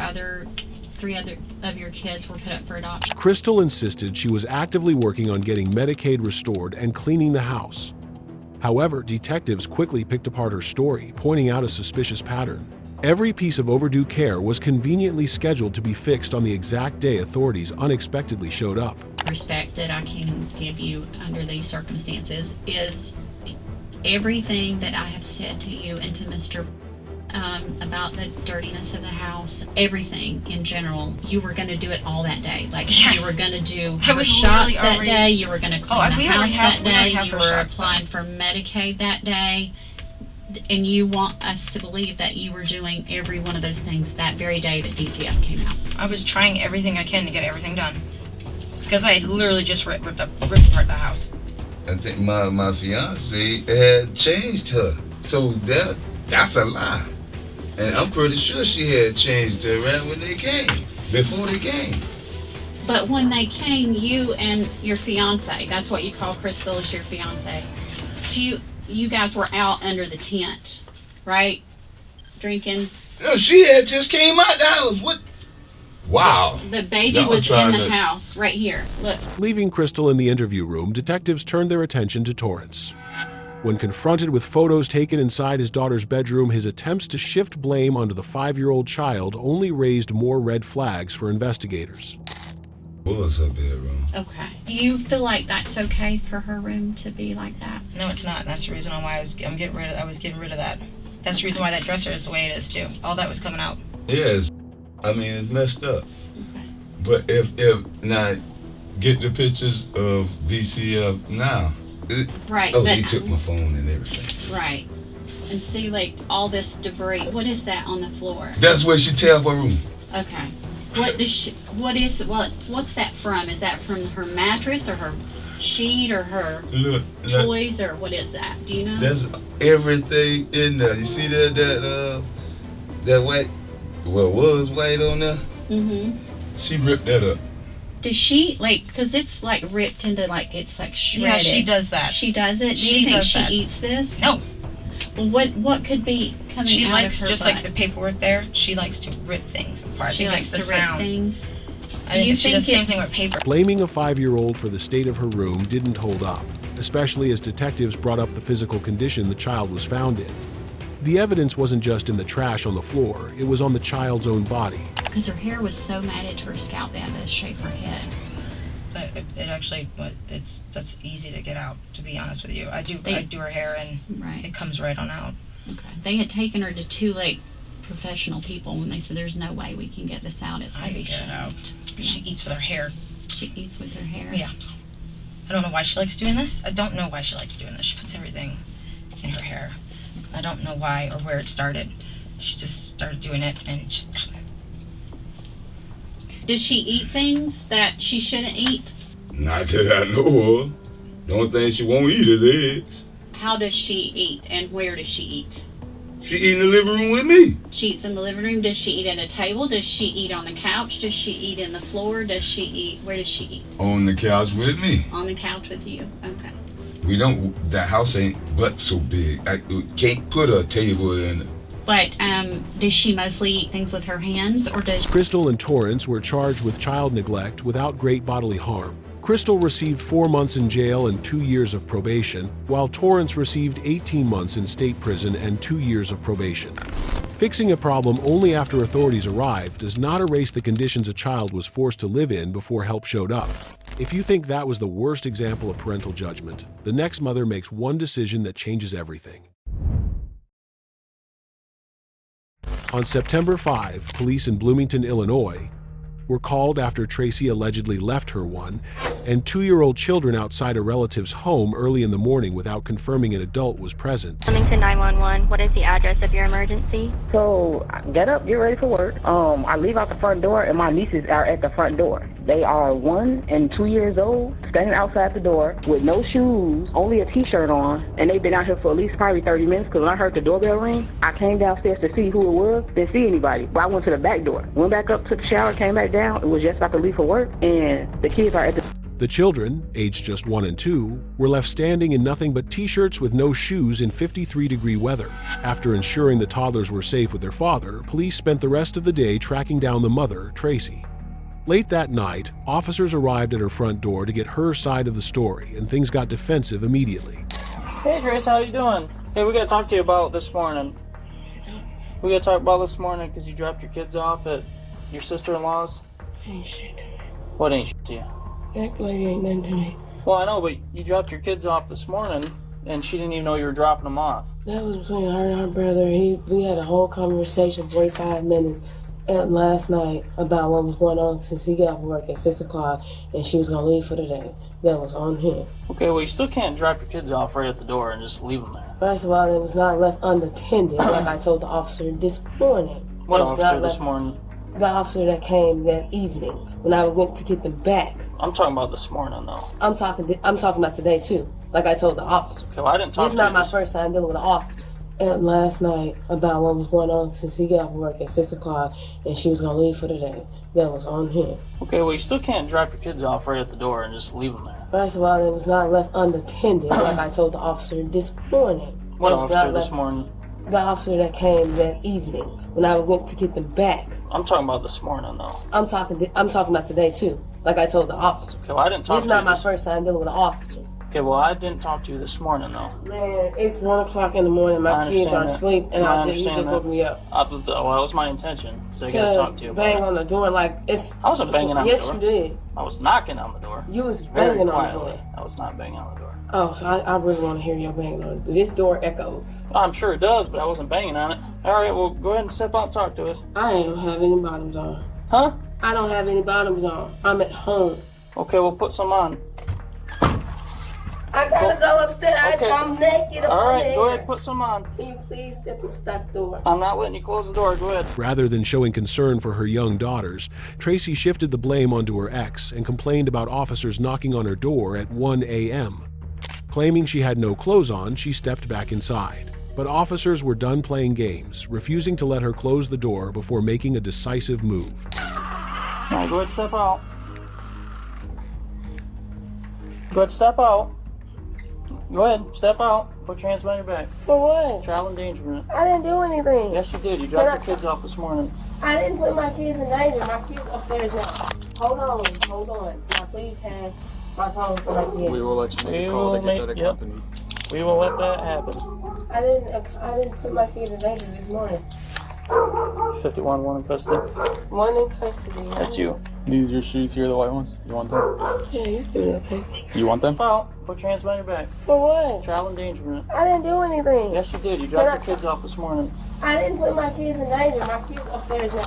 three of your kids were put up for adoption. Crystal insisted she was actively working on getting Medicaid restored and cleaning the house. However, detectives quickly picked apart her story, pointing out a suspicious pattern. Every piece of overdue care was conveniently scheduled to be fixed on the exact day authorities unexpectedly showed up. Respect that I can give you under these circumstances is everything that I have said to you and to Mr. About the dirtiness of the house, everything in general, you were going to do it all that day. Like you were going to do her shots that day, you were going to clean the house that day, you were applying for Medicaid that day. And you want us to believe that you were doing every one of those things that very day that DCF came out. I was trying everything I can to get everything done. Because I had literally just ripped apart the house. I think my fiance had changed her. So that's a lie. And I'm pretty sure she had changed her right when they came, before they came. But when they came, you and your fiance, that's what you call Crystal, is your fiance. You guys were out under the tent, right? Drinking. No, she had just came out the house. What? Wow. The baby was in the house, right here. Look. Leaving Crystal in the interview room, detectives turned their attention to Torrance. When confronted with photos taken inside his daughter's bedroom, his attempts to shift blame onto the 5-year-old child only raised more red flags for investigators. What was her bedroom? Okay. Do you feel like that's okay for her room to be like that? No, it's not. That's the reason why I was getting rid of that. That's the reason why that dresser is the way it is too. All that was coming out. Yeah, it's messed up. Okay. But if now get the pictures of DCF now. Right. Oh, he took my phone and everything. Right. And see like all this debris. What is that on the floor? That's where she tear up her room. Okay. What's that from? Is that from her mattress or her sheet or her toys or what is that? Do you know? There's everything in there. You see that white, what was white on there? Mm-hmm. She ripped that up. Does she because it's like ripped into it's like shredded. Yeah, she does that. She does it? Do you think she eats this? No. What could be coming out of her just butt? like the paperwork there, she likes to rip things apart. She likes to rip things. I think she does the same thing with paper. Blaming a 5-year-old for the state of her room didn't hold up, especially as detectives brought up the physical condition the child was found in. The evidence wasn't just in the trash on the floor, it was on the child's own body. Because her hair was so matted to her scalp, they had to shave her head. That's easy to get out, to be honest with you. I do her hair and it comes right on out. Okay. They had taken her to 2 professional people when they said there's no way we can get this out. It's I can get it out. Yeah. She eats with her hair. She eats with her hair? Yeah. I don't know why she likes doing this. I don't know why she likes doing this. She puts everything in her hair. I don't know why or where it started. She just started doing it and just... Does she eat things that she shouldn't eat? Not that I know of. The only thing she won't eat is eggs. how does she eat and where does she eat? She eat in the living room with me. She eats in the living room. Does she eat at a table? Does she eat on the couch? Does she eat in the floor? Does she eat, where does she eat? On the couch with me. On the couch with you. Okay. We don't, that house ain't but so big. I can't put a table in it. But does she mostly eat things with her hands, or does Crystal and Torrance were charged with child neglect without great bodily harm. Crystal received 4 months in jail and 2 years of probation, while Torrance received 18 months in state prison and 2 years of probation. Fixing a problem only after authorities arrived does not erase the conditions a child was forced to live in before help showed up. If you think that was the worst example of parental judgment, the next mother makes one decision that changes everything. On September 5, police in Bloomington, Illinois, were called after Tracy allegedly left her 1- and 2-year-old children outside a relative's home early in the morning without confirming an adult was present. Bloomington 911, what is the address of your emergency? So, I get up, get ready for work. I leave out the front door, and my nieces are at the front door. They are 1 and 2 years old, standing outside the door with no shoes, only a t-shirt on, and they've been out here for at least probably 30 minutes, because when I heard the doorbell ring, I came downstairs to see who it was, didn't see anybody, but I went to the back door. Went back up, took a shower, came back down, it was just about to leave for work, and the kids are at the... The children, aged just 1 and 2, were left standing in nothing but t-shirts with no shoes in 53-degree weather. After ensuring the toddlers were safe with their father, police spent the rest of the day tracking down the mother, Tracy. Late that night, officers arrived at her front door to get her side of the story, and things got defensive immediately. Hey Trace, how you doing? Hey, we gotta talk to you about this morning. We gotta talk about this morning because you dropped your kids off at your sister-in-law's. Ain't shit to me. What ain't shit to you? That lady ain't nothing to me. Well, I know, but you dropped your kids off this morning, and she didn't even know you were dropping them off. That was between her and her brother. We had a whole conversation, 45 minutes, last night about what was going on since he got off work at 6 o'clock, and she was going to leave for the day. That was on him. Okay, well, you still can't drop your kids off right at the door and just leave them there. First of all, it was not left unattended, like I told the officer this morning. What officer this morning? The officer that came that evening when I went to get them back. I'm talking about this morning, though. I'm talking about today too, like I told the officer. Okay, well, I didn't talk to you. This is not my first time dealing with an officer. And last night about what was going on since he got off work at 6 o'clock, and she was gonna leave for the day. That was on him. Okay, well, you still can't drop your kids off right at the door and just leave them there. First of all, it was not left unattended, like I told the officer this morning. What officer this morning? The officer that came that evening when I went to get them back. I'm talking about this morning, though. I'm talking about today too, like I told the officer. Okay, well, I didn't talk to you. This is not my first time dealing with an officer. Okay, well, I didn't talk to you this morning, though. Man, it's 1 o'clock in the morning. My kids are asleep, and you just woke me up. Well, that was my intention, because I got to talk to you about bang on the door like it's... I wasn't banging on the door. Yes, you did. I was knocking on the door. You was banging on the door. I was not banging on the door. Oh, so I really want to hear your banging on it. This door echoes. I'm sure it does, but I wasn't banging on it. All right, well, go ahead and step out and talk to us. I don't have any bottoms on. Huh? I don't have any bottoms on. I'm at home. Okay, we'll put some on. I gotta go upstairs. Okay. I'm naked. All right, go ahead, put some on. Can you please step and stop the door? I'm not letting you close the door. Go ahead. Rather than showing concern for her young daughters, Tracy shifted the blame onto her ex and complained about officers knocking on her door at 1 a.m. Claiming she had no clothes on, she stepped back inside. But officers were done playing games, refusing to let her close the door before making a decisive move. All right, go ahead, step out. Go ahead, step out. Go ahead, step out. Put your hands behind your back. For what? Child endangerment. I didn't do anything. Yes, you did. You dropped your kids off this morning. I didn't put my kids in danger. My kids upstairs now. Hold on. Now please have my phone for my kids. We will let you make a call to get that accompanied. We will let that happen. I didn't put my kids in danger this morning. 51, one in custody. One in custody. That's you. These are your shoes here, the white ones. You want them? Yeah, you give me that paper. You want them? Put your hands behind your back. For what? Child endangerment. I didn't do anything. Yes, you did. You dropped your kids off this morning. I didn't put my kids in danger. My kids upstairs now.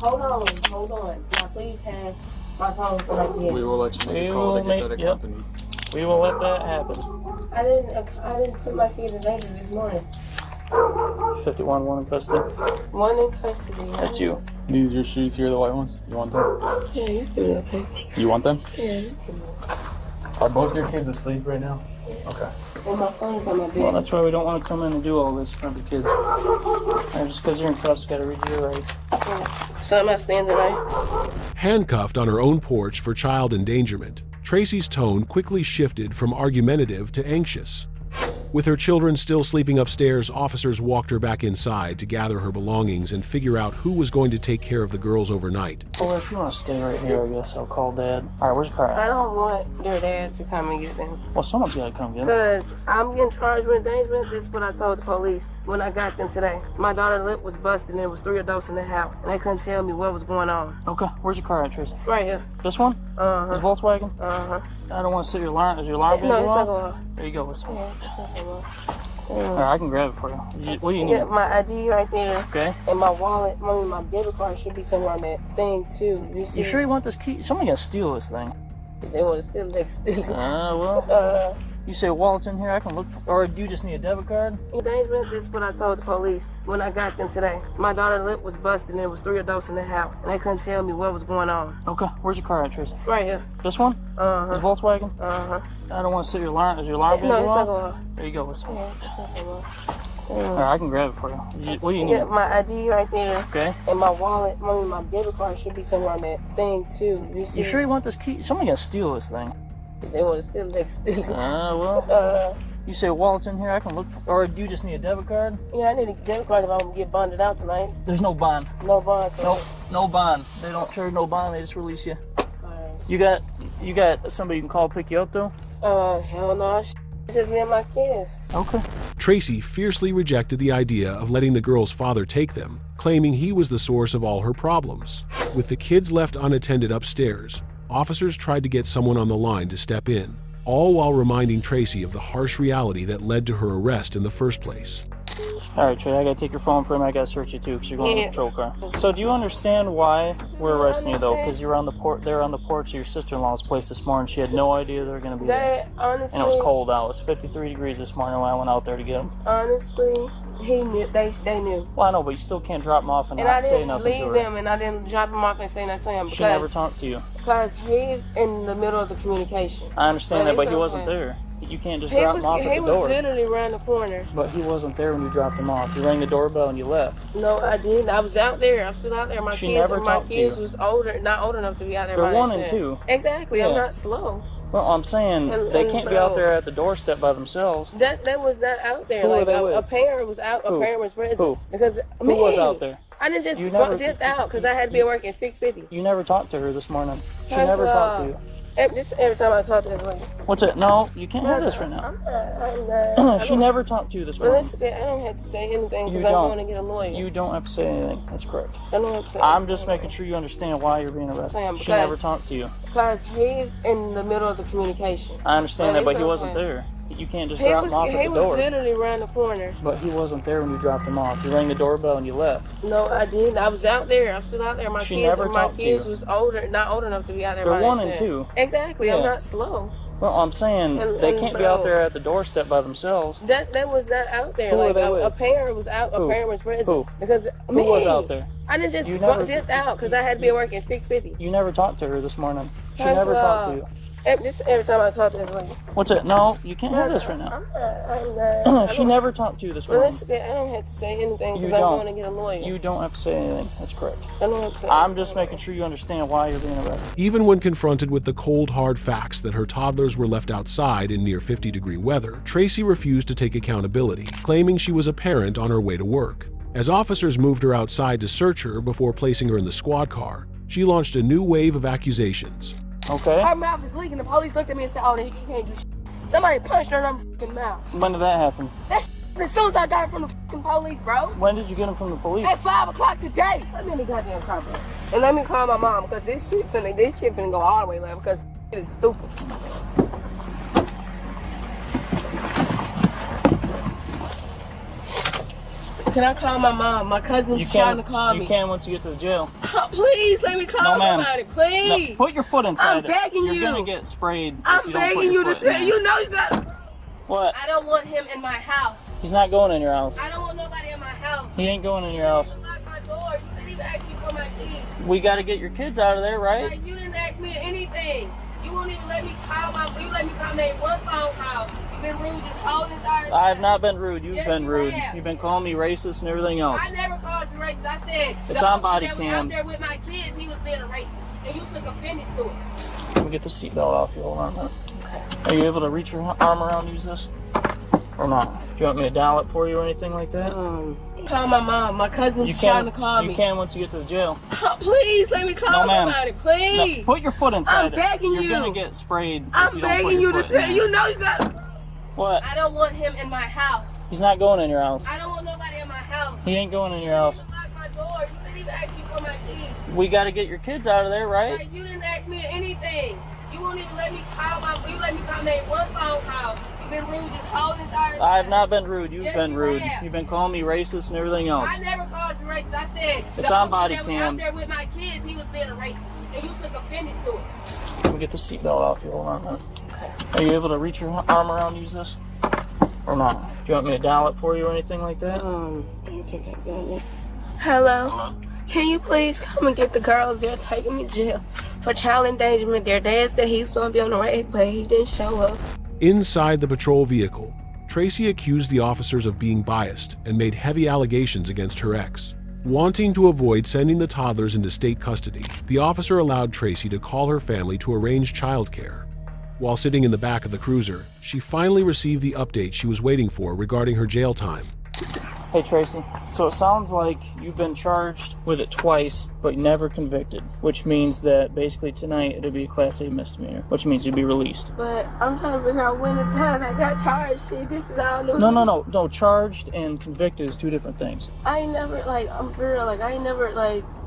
Hold on. Now please have my phone for my kids. We will let you make a call to get that accompanied. We will let that happen. I didn't put my kids in danger this morning. 51, one in custody. One in custody. That's you. These are your shoes here, the white ones. You want them? Yeah, you give me that paper. You want them? Yeah, you give me that. Are both your kids asleep right now? Okay. And my phone's on my bed. Well, that's why we don't want to come in and do all this in front of the kids. And just because you're in cuffs, got to read your rights. So am I staying tonight? Handcuffed on her own porch for child endangerment, Tracy's tone quickly shifted from argumentative to anxious. With her children still sleeping upstairs, officers walked her back inside to gather her belongings and figure out who was going to take care of the girls overnight. Well, if you want to stay right here, I guess I'll call Dad. All right, where's the car at? I don't want their dad to come and get them. Well, someone's got to come get them. Because I'm getting charged with endangerment. This is what I told the police when I got them today. My daughter's lip was busted and there was 3 adults in the house. And they couldn't tell me what was going on. Okay, where's your car at, Tracy? Right here. This one? Uh-huh. This Volkswagen? Uh-huh. I don't want to sit your alarm. Is your alarm No, going to it's go not off? going off. There you go. This one. Yeah. All right, I can grab it for you. What do you need? Yeah, my ID right there. Okay. And my wallet, my debit card should be somewhere on that thing too. You sure you want this key? Somebody gonna steal this thing. They want to steal next. Well. You say wallet's in here. I can look for, or do you just need a debit card? Endangerment. This is what I told the police when I got them today. My daughter's lip was busted and there was 3 adults in the house. And they couldn't tell me what was going on. Okay, where's your car at, Tracy? Right here. This one? Uh-huh. This Volkswagen? Uh-huh. I don't want to sit your alarm. Is your alarm No, going to it's go not off? going off. There you go. This one. Yeah. All right, I can grab it for you. What do you need? Yeah, my ID right there. Okay. And my wallet, my debit card should be somewhere on that thing too. You sure you want this key? Somebody gonna steal this thing. They want to steal next. Well. You say wallet's in here. I can look for, or do you just need a debit card? Yeah, I need a debit card if I'm gonna get bonded out tonight. There's no bond. No bond. Nope, no bond. They don't charge no bond. They just release you. You got somebody you can call pick you up though? Hell no. It's just me and my kids. Okay. Tracy fiercely rejected the idea of letting the girls' father take them, claiming he was the source of all her problems. With the kids left unattended upstairs, officers tried to get someone on the line to step in, all while reminding Tracy of the harsh reality that led to her arrest in the first place. All right, Trey, I gotta take your phone for him. I gotta search you too, because you're going in the patrol car. So, do you understand why we're arresting you though? Because you were on the they're on the porch of your sister-in-law's place this morning. She had no idea they were gonna be there, Honestly, and it was cold out. It was 53 degrees this morning when I went out there to get them. Honestly, he knew. They knew. Well, I know, but you still can't drop them off and And not I say didn't nothing to leave her. them, and I didn't drop them off and say nothing to him. She never talked to you. Because he's in the middle of the communication. I understand that, but he it's wasn't okay. there. You can't just drop him off at the He door. was literally around the corner. But he wasn't there when you dropped him off. You rang the doorbell and you left. No, I didn't. I was out there. I was still out there. My She kids, never my talked to kids you. was not old enough to be out there. They're by 1 and themselves. 2. Exactly. I'm Yeah. not slow. Well, I'm saying they can't be out there at the doorstep by themselves. That was not out there. Who were Like they with? a parent was out. Who? A parent was present. Who? Because Who me. was out there? I didn't just You never- dipped out because I had to be at work at 6:50. You never talked to her this morning. She That's, never talked to you. Every time I talk to her, like, What's it? No, you can't have this right now. She never talked to you this Well, morning. listen, I don't have to say anything You because I'm don't. going to get a lawyer. You don't have to say anything. That's correct. I don't have to say I'm just making sure you understand why you're being arrested. Sam, She because- never talked to you. Because he's in the middle of the communication. I understand that, but it's he wasn't okay. there. You can't just He drop was, him off he at the was door. literally around the corner. But he wasn't there when you dropped him off. You rang the doorbell and you left. No, I didn't. I was out there. I was still out there. My She kids, never my talked to kids you. was not old enough to be out there. They're by 1 and themselves. 2. Exactly. I'm Yeah. not slow. Well, I'm saying they can't be out there at the doorstep by themselves. That was not out there. Who were Like they a with? parent was out. Who? A parent was present. Who? Because Who me. was out there? I didn't just You never- dipped out because I had to be at work at 6:50. You never talked to her this morning. She That's, never talked to you. Every time I talk to her, like, What's it? No, you can't have this right now. She never talked to you this well, morning. listen, I don't have to say anything You because I'm don't. going to get a lawyer. You don't have to say anything. That's correct. I don't have to say I'm just making sure you understand why you're being arrested. Even when confronted with the cold, hard facts that her toddlers were left outside in near 50-degree weather, Tracy refused to take accountability, claiming she was a parent on her way to work. As officers moved her outside to search her before placing her in the squad car, she launched a new wave of accusations. Okay. Her mouth is leaking. The police looked at me and said, "Oh, he can't do shit." Somebody punched her in her fucking mouth. When did that happen? That as soon as I got it from the fucking police, bro. When did you get him from the police? At 5 o'clock today. Let me in the goddamn car, bro. And let me call my mom because this shit finna go all the way left because it is stupid. Can I call my mom? My cousin's trying to call me. You can once you get to the jail. Please let me call No, ma'am. somebody. Please. No, put your foot inside I'm it. begging you. You're gonna get sprayed. I'm if you don't put begging your you to foot in say. there. You know you got. What? I don't want him in my house. He's not going in your house. I don't want nobody in my house. He ain't going in your house. You didn't lock my door. You didn't even ask me for my keys. We got to get your kids out of there, right? Like, you didn't ask me anything. You You won't even let me call you let me call name one phone call. You've been rude this whole entire time. I have not been rude. You've Yes, been you rude. have. You've been calling me racist and everything else. I never called you racist. I said It's the on officer body that was cam. out there with my kids, he was being a racist. And you took offended to it. Let me get the seatbelt off you. Hold on a minute. Are you able to reach your arm around, use this? Or not? Do you want me to dial it for you or anything like that? Call my mom. My cousin's trying to call me. You can once you get to the jail. Please let me call No, ma'am. somebody. Please. No, put your foot inside I'm it. begging You're you. gonna get sprayed. I'm if you don't put begging your you to foot in say. there. You know you got. What? I don't want him in my house. He's not going in your house. I don't want nobody in my house. He ain't going in your house. You didn't lock my door. You didn't even ask me for my keys. We got to get your kids out of there, right? Like, you didn't ask me anything. You won't even let me call you let me call name one phone call. You've been rude this whole entire time. I have not been rude. You've Yes, been you rude. have. You've been calling me racist and everything else. I never called you racist. I said It's the on officer body that was cam. out there with my kids, he was being a racist. And you took offended to it. Let me get the seatbelt off you. Hold on a minute. Are you able to reach your arm around, use this? Or not? Do you want me to dial it for you or anything like that? Hello? Can you please come and get the girls? They're taking me to jail for child endangerment. Their dad said he's going to be on the way, but he didn't show up. Inside the patrol vehicle, Tracy accused the officers of being biased and made heavy allegations against her ex. Wanting to avoid sending the toddlers into state custody, the officer allowed Tracy to call her family to arrange childcare. While sitting in the back of the cruiser, she finally received the update she was waiting for regarding her jail time. Hey Tracy, so it sounds like you've been charged with it twice, but never convicted, which means that basically tonight it'll be a Class A misdemeanor, which means you'll be released. But I'm trying to figure out when the times I got charged. See, this is all new. No, charged and convicted is two different things. I ain't never, I'm for real, I ain't never,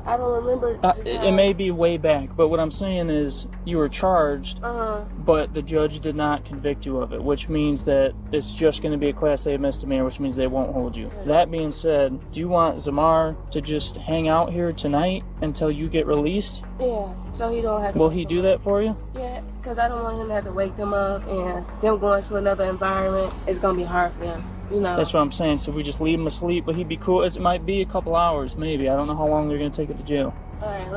I don't remember. It may be way back, but what I'm saying is you were charged, but the judge did not convict you of it, which means that it's just going to be a Class A misdemeanor, which means they won't hold you. That being said, do you want Zamar to just hang out here tonight until you get released? Yeah, so he don't have to. Will he do that for you? Yeah, because I don't want him to have to wake them up, and them going to another environment, it's going to be hard for him. You know. That's what I'm saying. So we just leave him asleep, but he'd be cool. It might be a couple hours, maybe. I don't know how long they're going to take it to jail. All right,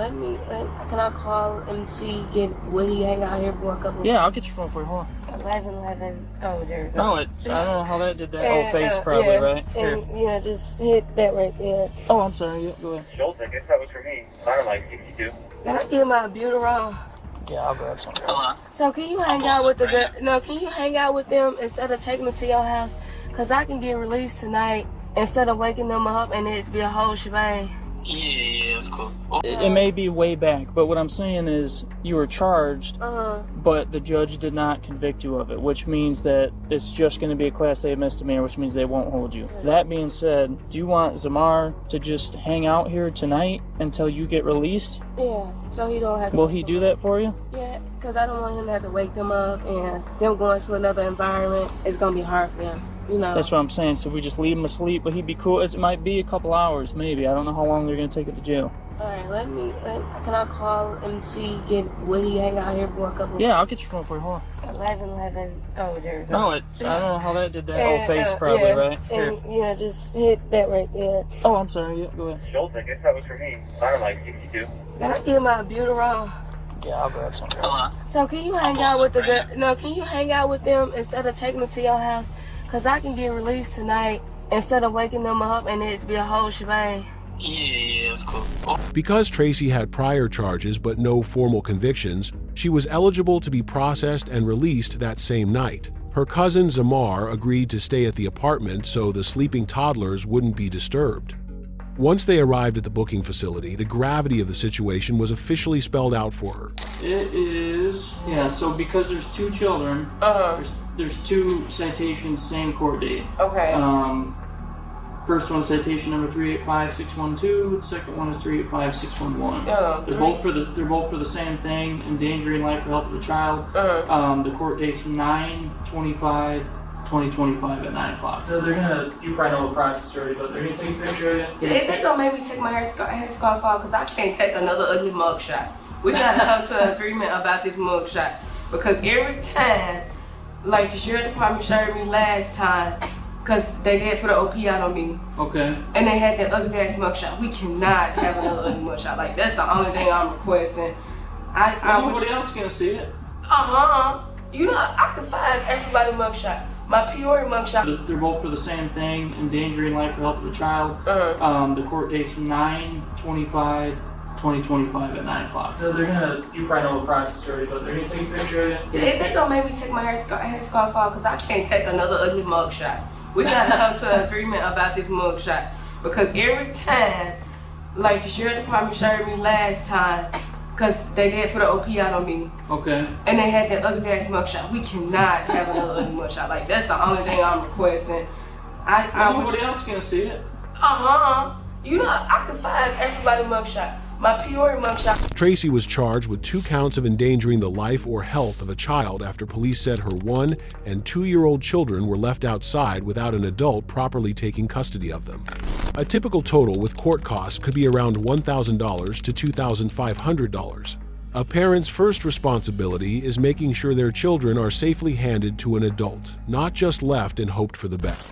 can I call and see, would he hang out here for a couple? Yeah, I'll get your phone for you. Hold on. 11. Oh, there you go. No, I don't know how that did that. Face probably, right? Here. Yeah, just hit that right there. Oh, I'm sorry. Yeah, go ahead. Schultz, I guess that was for me. I don't like 62. Can I get my Buterol? Yeah, I'll grab something. So can you hang out with can you hang out with them instead of taking them to your house? Because I can get released tonight instead of waking them up and it be a whole shebang. Yeah, that's cool. It may be way back, but what I'm saying is you were charged, but the judge did not convict you of it, which means that it's just going to be a Class A misdemeanor, which means they won't hold you. That being said, do you want Zamar to just hang out here tonight until you get released? Yeah, so he don't have to. Will he do that for you? Yeah, because I don't want him to have to wake them up, and them going to another environment, it's going to be hard for him. You know. That's what I'm saying. So we just leave him asleep, but he'd be cool. It might be a couple hours, maybe. I don't know how long they're going to take it to jail. All right, can I call and see, would he hang out here for a couple? Yeah, I'll get your phone for you. Hold on. 11. Oh, there you go. No, I don't know how that did that. Face probably, right? Here. Yeah, just hit that right there. Oh, I'm sorry. Yeah, go ahead. Schultz, I guess that was for me. I don't like 62. Can I get my Buterol? Yeah, I'll grab something. So can you hang out with can you hang out with them instead of taking them to your house? Because I can get released tonight instead of waking them up and it be a whole shebang. Yeah, that's cool. Because Tracy had prior charges but no formal convictions, she was eligible to be processed and released that same night. Her cousin Zamar agreed to stay at the apartment so the sleeping toddlers wouldn't be disturbed. Once they arrived at the booking facility, the gravity of the situation was officially spelled out for her. It is, so because there's two children, there's two citations, same court date. Okay. First one, citation number 385612. The second one is 385611. They're both for the same thing, endangering life or health of the child. The court date's 9/25/2025 at 9 o'clock. So they're gonna, you probably know the process already, but they're gonna take a picture of you. If they gonna make me take my headscarf off, because I can't take another ugly mugshot. We gotta come to an agreement about this mugshot. Because every time, like the sheriff department showed me last time, because they did put an OP out on me. Okay. And they had that ugly ass mugshot. We cannot have another ugly mugshot. Like, that's the only thing I'm requesting. Nobody else gonna see it. You know, I could find everybody's mugshot. My Peoria mugshot. They're both for the same thing, endangering life or health of a child. The court date's 9/25/2025 at 9 o'clock. So they're gonna, you probably know the process already, but they're gonna take a picture of you. If they gonna make me take my headscarf off, because I can't take another ugly mugshot. We gotta come to an agreement about this mugshot. Because every time, like the sheriff department showed me last time, because they did put an OP out on me. Okay. And they had that ugly ass mugshot. We cannot have another ugly mugshot. Like, that's the only thing I'm requesting. Nobody else gonna see it. You know, I could find everybody's mugshot. My Peoria mugshot. Tracy was charged with 2 counts of endangering the life or health of a child after police said her 1- and 2-year-old children were left outside without an adult properly taking custody of them. A typical total with court costs could be around $1,000 to $2,500. A parent's first responsibility is making sure their children are safely handed to an adult, not just left and hoped for the best.